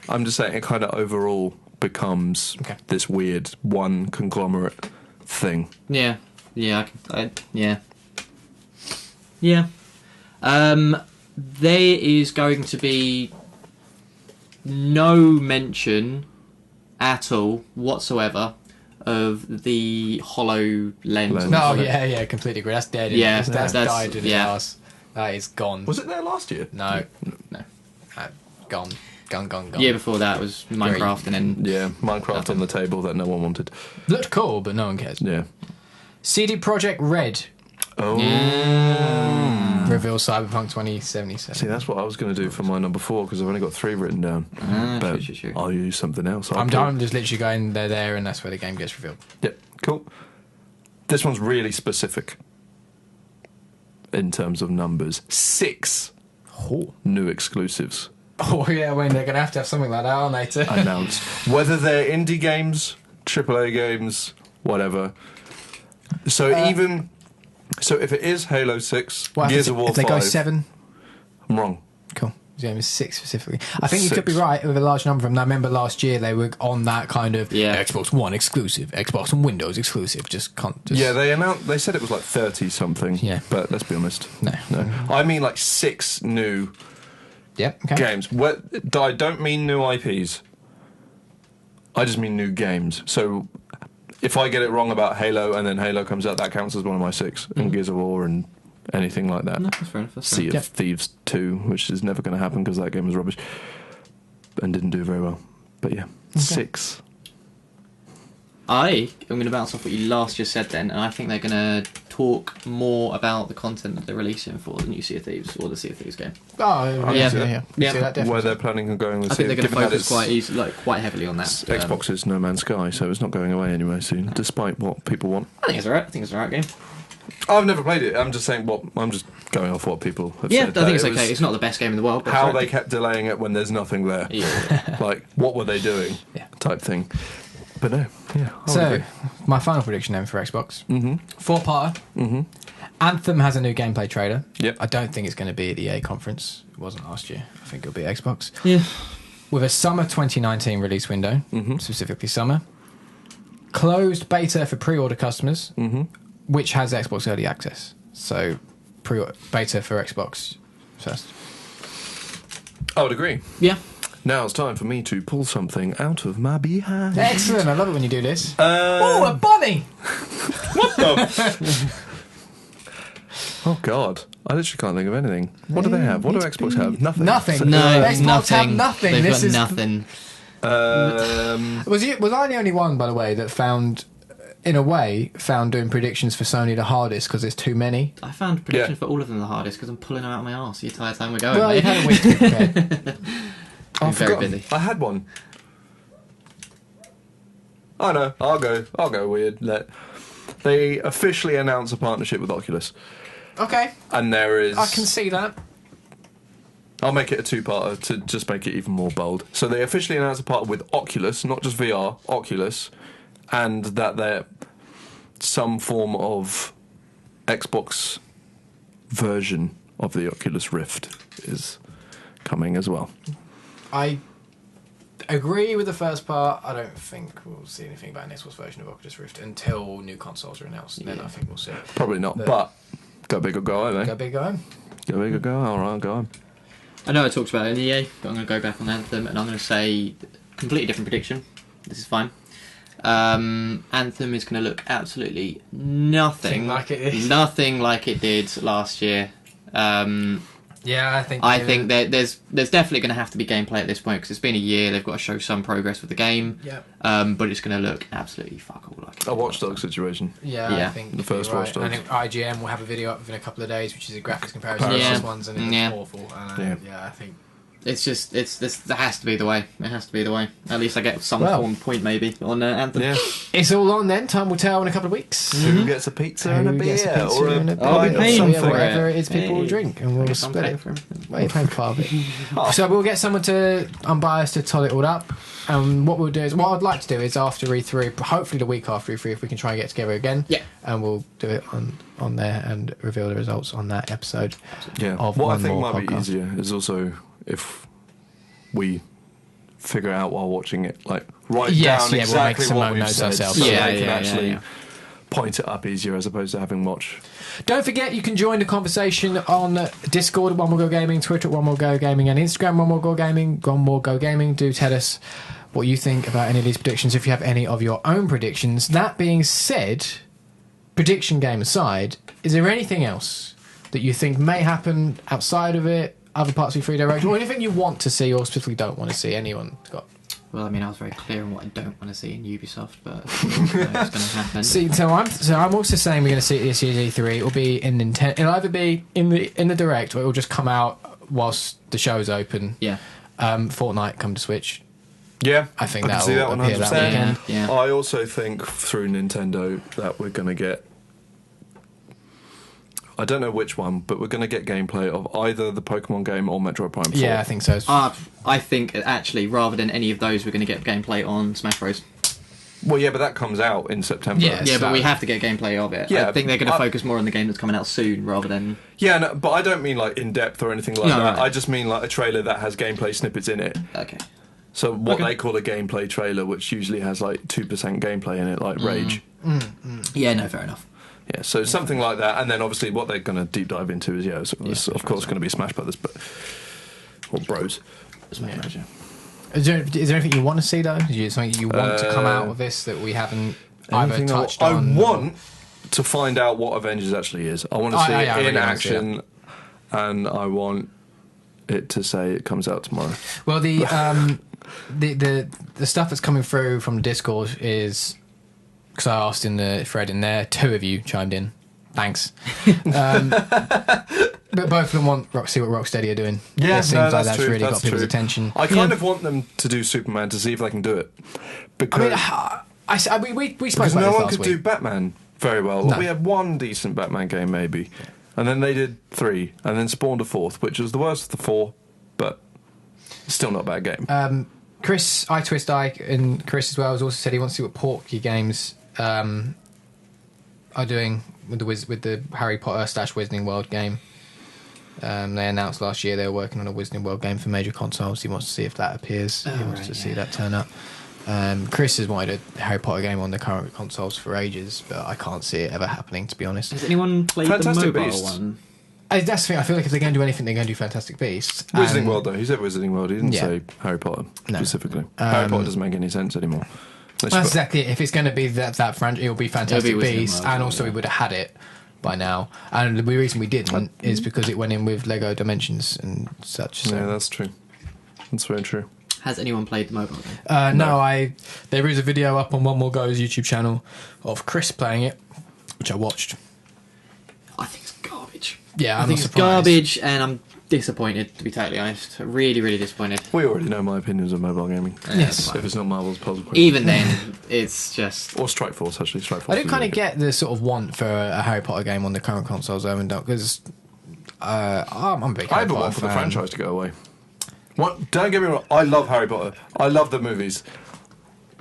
I'm just saying it kind of overall becomes Okay. this weird one conglomerate thing. Yeah. Yeah. Yeah. There is going to be no mention at all whatsoever of the HoloLens. Lens. no, yeah, completely agree. That's dead. Yeah, that's that's- died in his yeah. ass. That is gone. Was it there last year? No. No. Gone. Gone. The year before that was Minecraft, and then Yeah, Minecraft on the table that no one wanted. Looked cool, but no one cares. Yeah. CD Projekt Red Oh. reveals Cyberpunk 2077. See, that's what I was going to do for my number 4 because I've only got 3 written down. But sure. I'll use something else. I'm just literally going there, and that's where the game gets revealed. Yep, cool. This one's really specific in terms of numbers. 6 new exclusives Oh yeah, when they're going to have something like that, aren't they? To announced. Whether they're indie games, AAA games, whatever. So if it is Halo 6, Gears of War 5... If they go 7? I'm wrong. Cool. The game is 6 specifically. I think you 6. could be right with a large number of them. I remember last year they were on that kind of Xbox One exclusive, Xbox and Windows exclusive. Yeah, they said it was like 30 something. Yeah. But let's be honest. No. I mean like 6 new okay. games. I don't mean new IPs. I just mean new games. So if I get it wrong about Halo and then Halo comes out, that counts as one of my 6. And Gears of War and anything like that. No, that's fair enough. Sea of Thieves 2, which is never going to happen because that game was rubbish and didn't do very well. But yeah, 6. I am going to bounce off what you last just said then, and I think they're going to talk more about the content that they're releasing for the new Sea of Thieves or the Sea of Thieves game. Oh, yeah. See that definitely. Where they're planning on going with I think they're going to focus it's quite heavily on that. Xbox is No Man's Sky, so it's not going away anyway soon, despite what people want. I think it's alright. I think it's an alright game. I've never played it. I'm just saying I'm just going off what people have said. Yeah, I think it's okay. It's not the best game in the world. But how they kept delaying it when there's nothing there. Yeah. Like, what were they doing? Yeah. Type thing. But no, yeah. So, my final prediction then for Xbox. 4-parter. Anthem has a new gameplay trailer. Yep. I don't think it's going to be at the EA conference. It wasn't last year. I think it'll be Xbox. Yeah. With a summer 2019 release window, specifically summer. Closed beta for pre-order customers, which has Xbox Early Access. So, beta for Xbox first. I would agree. Yeah. Now it's time for me to pull something out of my behind. Excellent. I love it when you do this. Oh, a bunny! What the? Oh, God. I literally can't think of anything. What do they have? What do Xbox have? Nothing. Nothing. No, Xbox nothing. have nothing. They've This got is nothing. Was I the only one, by the way, that found doing predictions for Sony the hardest because there's too many? I found predictions for all of them the hardest because I'm pulling them out of my arse the entire time we're going. Well, mate. you've had a week to prepare. I'm very very busy. I had one. Oh no, I'll go weird. They officially announced a partnership with Oculus. Okay. And there is... I can see that. I'll make it a 2-parter to just make it even more bold. So they officially announced a partner with Oculus, not just VR, Oculus, and that they're some form of Xbox version of the Oculus Rift is coming as well. I agree with the first part. I don't think we'll see anything about an Xbox version of Oculus Rift until new consoles are announced. Then I think we'll see. Probably not, but go big or go home, eh? Go big, go home. Go big or go home. All right, go home. I know I talked about it in EA, but I'm going to go back on Anthem and I'm going to say completely different prediction. This is fine. Anthem is going to look absolutely nothing like it is. Nothing like it did last year. Yeah, I think that there's definitely going to have to be gameplay at this point because it's been a year. They've got to show some progress with the game. Yeah. But it's going to look absolutely fuck all like it. A Watch Dogs situation. Yeah, I think the first right. Watch Dogs. I think IGN will have a video up within a couple of days, which is a graphics comparison of Yeah. those ones, and it looks awful. And I think It's just that has to be the way. It has to be the way. At least I get some form point maybe on Anthem. Yeah. it's all on then. Time will tell in a couple of weeks. Who gets a pizza and a Who beer? gets a pizza Or and a beer? I'll be paying for whatever it. it is people will drink, and we'll guess I'm split paying it. for everything. Well, you're paying for part of it. So we'll get someone to unbiased to tot it all up. And what we'll do is, what I'd like to do is after E3, hopefully the week after E3, if we can try and get together again. Yeah. And we'll do it on there and reveal the results on that episode. Yeah. Of What I One think More might be Podcast. easier is also if we figure out while watching it, like write Yes, down yeah, we'll make exactly some what note we've notes said, ourselves. so Yeah, they can yeah, actually yeah. point it up easier as opposed to having watch. Don't forget, you can join the conversation on Discord at One More Go Gaming, Twitter at One More Go Gaming, and Instagram One More Go Gaming. One More Go Gaming. Do tell us what you think about any of these predictions, if you have any of your own predictions. That being said, prediction game aside, is there anything else that you think may happen outside of it, other parts of your 3 direction, or anything you want to see or specifically don't want to see? Anyone got? Well, I mean, I was very clear on what I don't want to see in Ubisoft, but it's going to happen. See, so I'm also saying we're going to see it this year's E3. It'll be in Nintendo. It'll either be in the direct, or it'll just come out whilst the show's open. Yeah. Fortnite come to Switch. Yeah, I think I can see that that'll appear 100%. that weekend. Yeah. I also think through Nintendo that we're going to get, I don't know which one, but we're going to get gameplay of either the Pokemon game or Metroid Prime 4. Yeah, I think so. I think, actually, rather than any of those, we're going to get gameplay on Smash Bros. Well, yeah, but that comes out in September. Yeah, Yeah, so- but we have to get gameplay of it. Yeah, I think they're going to focus more on the game that's coming out soon, rather than... Yeah, no, but I don't mean like in depth or anything like No, that. right. I just mean like a trailer that has gameplay snippets in it. Okay. So what Okay. they call a gameplay trailer, which usually has like 2% gameplay in it, like Rage. Yeah, no, fair enough. Yeah, so something like that, and then obviously what they're going to deep dive into is of course going to be Smash Brothers, or Bros. Smash Bros, yeah. Is there anything you want to see though? Is there something you want to come out of this that we haven't either Anything touched I on? want to find out what Avengers actually is. I want to see I it really in want to see action, and I want it to say it comes out tomorrow. Well, the stuff that's coming through from the Discord is, because I asked in the thread in there, 2 of you chimed in. Thanks. But both of them want see what Rocksteady are doing. Yeah, it seems no, like that's that's true, really that's got people's true. attention. I kind of want them to do Superman to see if they can do it, I because mean, we spoke because about no this one last could do week. Batman very well. No. We had one decent Batman game maybe, and then they did 3, and then spawned a 4th, which was the worst of the 4, but still not a bad game. Chris, and Chris as well has also said he wants to see what Porky Games are doing with the Harry Potter / Wizarding World game. They announced last year they were working on a Wizarding World game for major consoles. He wants to see if that appears. He wants to see that turn up. Chris has wanted a Harry Potter game on the current consoles for ages, but I can't see it ever happening, to be honest. Has anyone played Fantastic the mobile Beasts. one? That's the thing. I feel like if they're going to do anything, they're going to do Fantastic Beasts. Wizarding World, though. He said Wizarding World. He didn't Yeah. say Harry Potter No. specifically. Harry Potter doesn't make any sense anymore. That's exactly it. If it's going to be that franchise, it'll be Fantastic It'll be Wizarding Beasts, World, and also we would have had it by now. And the reason we didn't is because it went in with Lego Dimensions and such. So. Yeah, that's true. That's very true. Has anyone played the mobile game? No, there is a video up on One More Go's YouTube channel of Chris playing it, which I watched. I think it's garbage. Yeah, I I'm think not it's surprised. garbage, and I'm disappointed, to be totally honest. Really, really disappointed. We already know my opinions on mobile gaming. Yes. If it's not Marvel's Puzzle Quest. Even then, it's just... Or Strike Force, actually. Strike Force. I do kind of get the sort of want for a Harry Potter game on the current consoles, though, because I'm a big I Harry have a Potter want for the fan. franchise to go away. What? Don't get me wrong. I love Harry Potter. I love the movies.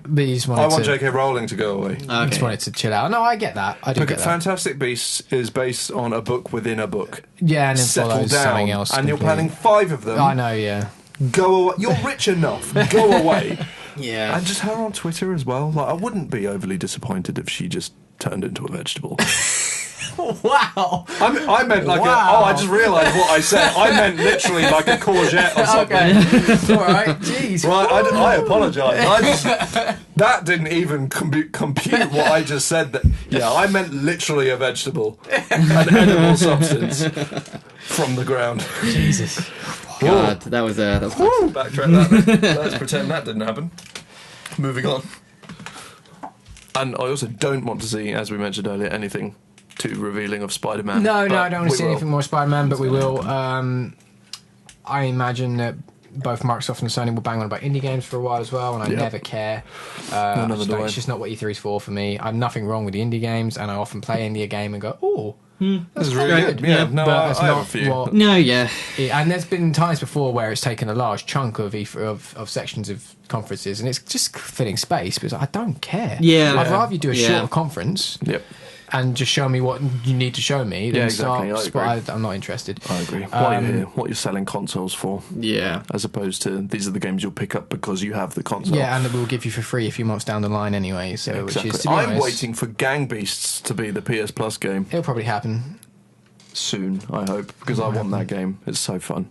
But you just I wanted want to, J.K. Rowling to go away. you just wanted to chill out. No, I get that. I do Look get at that. Fantastic Beasts is based on a book within a book. Yeah, and then Settle follows down, something else. and you're completely. planning 5 of them. I know, yeah. Go away. You're rich enough. Go away. Yeah. And just her on Twitter as well. Like, I wouldn't be overly disappointed if she just turned into a vegetable. Wow. I meant like Wow. I just realised what I said. I meant literally like a courgette or something. Okay. All right. Jeez. Right, I apologise. That didn't even compute what I just said. That I meant literally a vegetable, an edible substance from the ground. Jesus. God, that was Woo, backtrack that. Let's pretend that didn't happen. Moving on. And I also don't want to see, as we mentioned earlier, anything too revealing of Spider-Man. No, but I don't want to we see will. anything more Spider-Man, but we will. I imagine that both Microsoft and Sony will bang on about indie games for a while as well, and I Yeah. never care. neither do I. It's just not what E3 is for me. I've nothing wrong with the indie games, and I often play indie game and go, "Oh, This is really good. Yeah, no, but I that's have a not few. what." No, yeah. And there's been times before where it's taken a large chunk of of sections of conferences, and it's just filling space because I don't care. Yeah. I'd rather you do a Yeah. shorter conference Yep, and just show me what you need to show me. Than Yeah, exactly, I agree. I'm not interested. I agree. Why you're here, what you're selling consoles for, Yeah. as opposed to these are the games you'll pick up because you have the console. Yeah, and that we'll give you for free a few months down the line anyway. So, exactly. which is, to be I'm honest, waiting for Gang Beasts to be the PS Plus game It'll probably happen. soon. I hope because I want that game. It's so fun.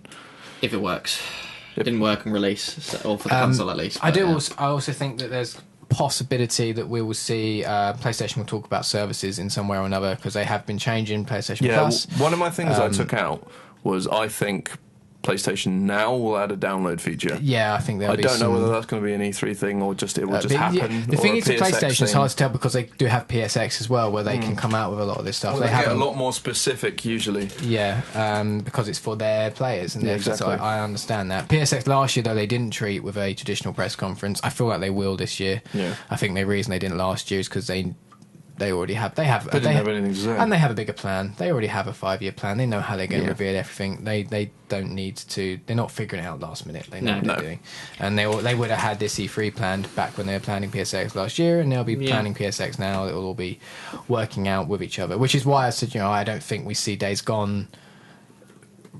If it works. Yep. Didn't work and release, or for the console at least. I but, do. yeah. I also think that there's possibility that we will see PlayStation will talk about services in some way or another, because they have been changing PlayStation Plus. One of my things I took out was I think PlayStation Now will add a download feature. Yeah, I think I don't know whether that's going to be an E3 thing or just it will just happen. The thing is, with PlayStation, it's hard thing. to tell because they do have PSX as well, where they can come out with a lot of this stuff. Well, they get a lot more specific usually. Yeah, because it's for their players, and exactly. So I understand that. PSX last year, though, they didn't treat with a traditional press conference. I feel like they will this year. Yeah. I think the reason they didn't last year is because they already have They didn't have anything to say. And they have a bigger plan. They already have a 5-year plan. They know how they're going to Yeah. reveal everything. They don't need to. They're not figuring it out last minute. They know what No. they're doing. And they would have had this E3 planned back when they were planning PSX last year, and they'll be planning PSX now. It will all be working out with each other, which is why I said, I don't think we see Days Gone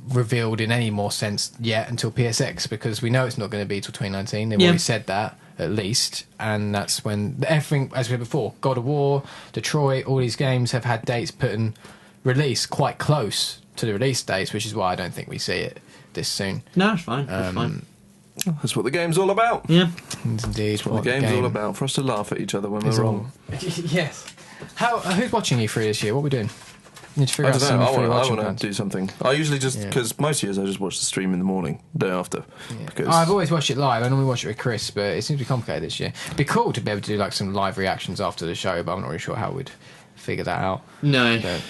revealed in any more sense yet until PSX, because we know it's not going to be till 2019. They've already said that, at least, and that's when everything, as we said before, God of War, Detroit, all these games have had dates put in release quite close to the release dates, which is why I don't think we see it this soon. No, it's fine. It's fine. That's what the game's all about. Yeah. Indeed, That's what the game's all about, for us to laugh at each other when we're wrong. Yes. Who's watching E3 this year? What are we doing? Need to figure I out don't some know. free I watching want plans. to do something. I usually just, because most years I just watch the stream in the morning, day after. Because I've always watched it live. I normally watch it with Chris, but it seems to be complicated this year. It'd be cool to be able to do like some live reactions after the show, but I'm not really sure how we'd figure that out. No. But,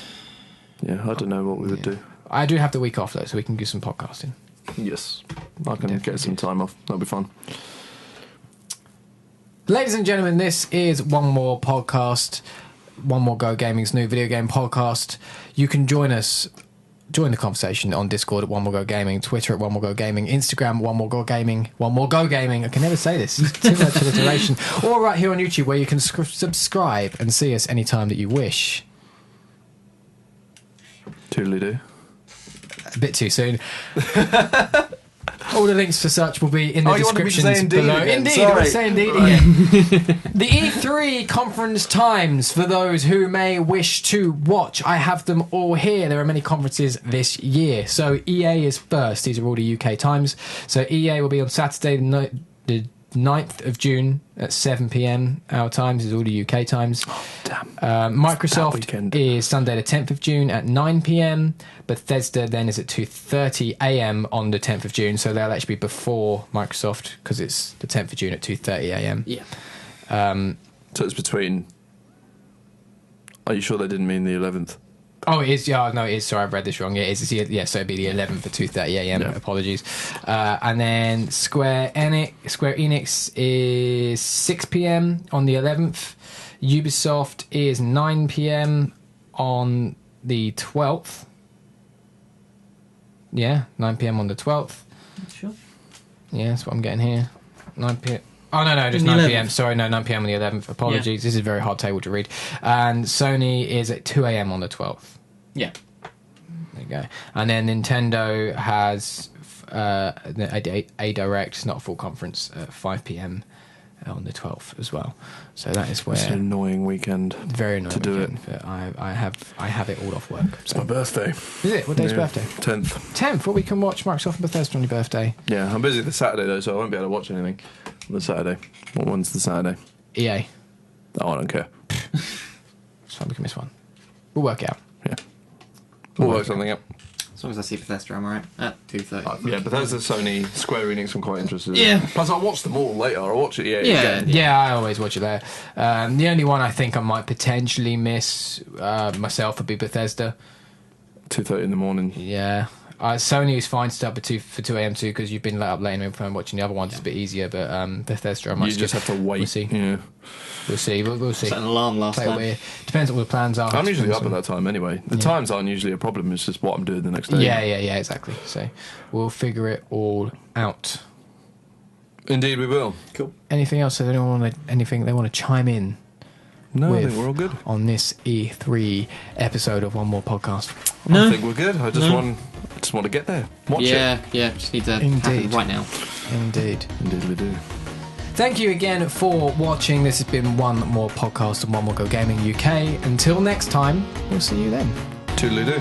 yeah, I don't know what we would do. I do have the week off though, so we can do some podcasting. Yes, I can get some time off. That'll be fun. Ladies and gentlemen, this is One More Podcast. One More Go Gaming's new video game podcast. You can join the conversation on Discord at One More Go Gaming, Twitter at One More Go Gaming, Instagram One More Go Gaming, One More Go Gaming. I can never say this. It's too much alliteration. Or right here on YouTube, where you can subscribe and see us anytime that you wish. Toodly-doo. A bit too soon. All the links for such will be in the descriptions below. Indeed, I was saying indeed again. The E3 conference times for those who may wish to watch. I have them all here. There are many conferences this year. So EA is first. These are all the UK times. So EA will be on Saturday, the 9th of June at 7 p.m. our times. Is all the UK times. Oh, damn. Microsoft is Sunday the 10th of June at 9 p.m. Bethesda then is at 2:30 a.m. on the 10th of June, so they'll actually be before Microsoft because it's the 10th of June at 2:30 a.m. Yeah. So it's between... Are you sure they didn't mean the 11th? Oh, it is. Yeah, no, it is. Sorry, I've read this wrong. Yeah, it is. Yeah, so it'd be the 11th at 2:30 a.m. Yeah. Apologies. And then Square Enix is 6 p.m. on the 11th. Ubisoft is 9 p.m. on the 12th. Yeah, 9 p.m. on the 12th. Sure. Yeah, that's what I'm getting here. 9 p.m. Oh, no, just On the 9 p.m. 11th. Sorry, no, 9 p.m. on the 11th. Apologies. This is a very hard table to read. And Sony is at 2 a.m. on the 12th. Yeah. There you go. And then Nintendo has a direct, not a full conference, at 5 p.m. on the 12th as well. So that is where... It's an annoying weekend. Very annoying to do weekend, But I have it all off work. It's my birthday. Is it? What day's Yeah. birthday? 10th. 10th. Well, we can watch Microsoft and Bethesda on your birthday. Yeah, I'm busy this Saturday though, so I won't be able to watch anything on the Saturday. What one's the Saturday? EA. Oh, I don't care. It's fine, we can miss one. We'll work it out. Yeah. We'll work something out. As long as I see Bethesda, I'm alright. At 2:30. Yeah, Bethesda, Sony, Square Enix, I'm quite interested in. Yeah. Plus, I'll watch them all later. I'll watch it Yeah. again. Yeah, I always watch it there. The only one I think I might potentially miss myself would be Bethesda. 2:30 in the morning. Yeah. Sony is fine to start for 2 a.m. too, because you've been let up late and watching the other ones. It's a bit easier, but Bethesda I might You just have to wait. We'll see. Yeah. We'll see. We'll see. Set an alarm last Play it time. weird. Depends what the plans are. I'm usually up at that time anyway. The times aren't usually a problem, it's just what I'm doing the next day. Yeah, exactly. So we'll figure it all out. Indeed, we will. Cool. Anything else? Does anyone want anything they want to chime in No, I with think we're all good. on this E3 episode of One More Podcast? No. I think we're good. I just want to get there. Watch it. Yeah, just need to Indeed. happen right now. Indeed. Indeed, we do. Thank you again for watching. This has been One More Podcast on One More Go Gaming UK. Until next time, we'll see you then. Toodaloo-doo.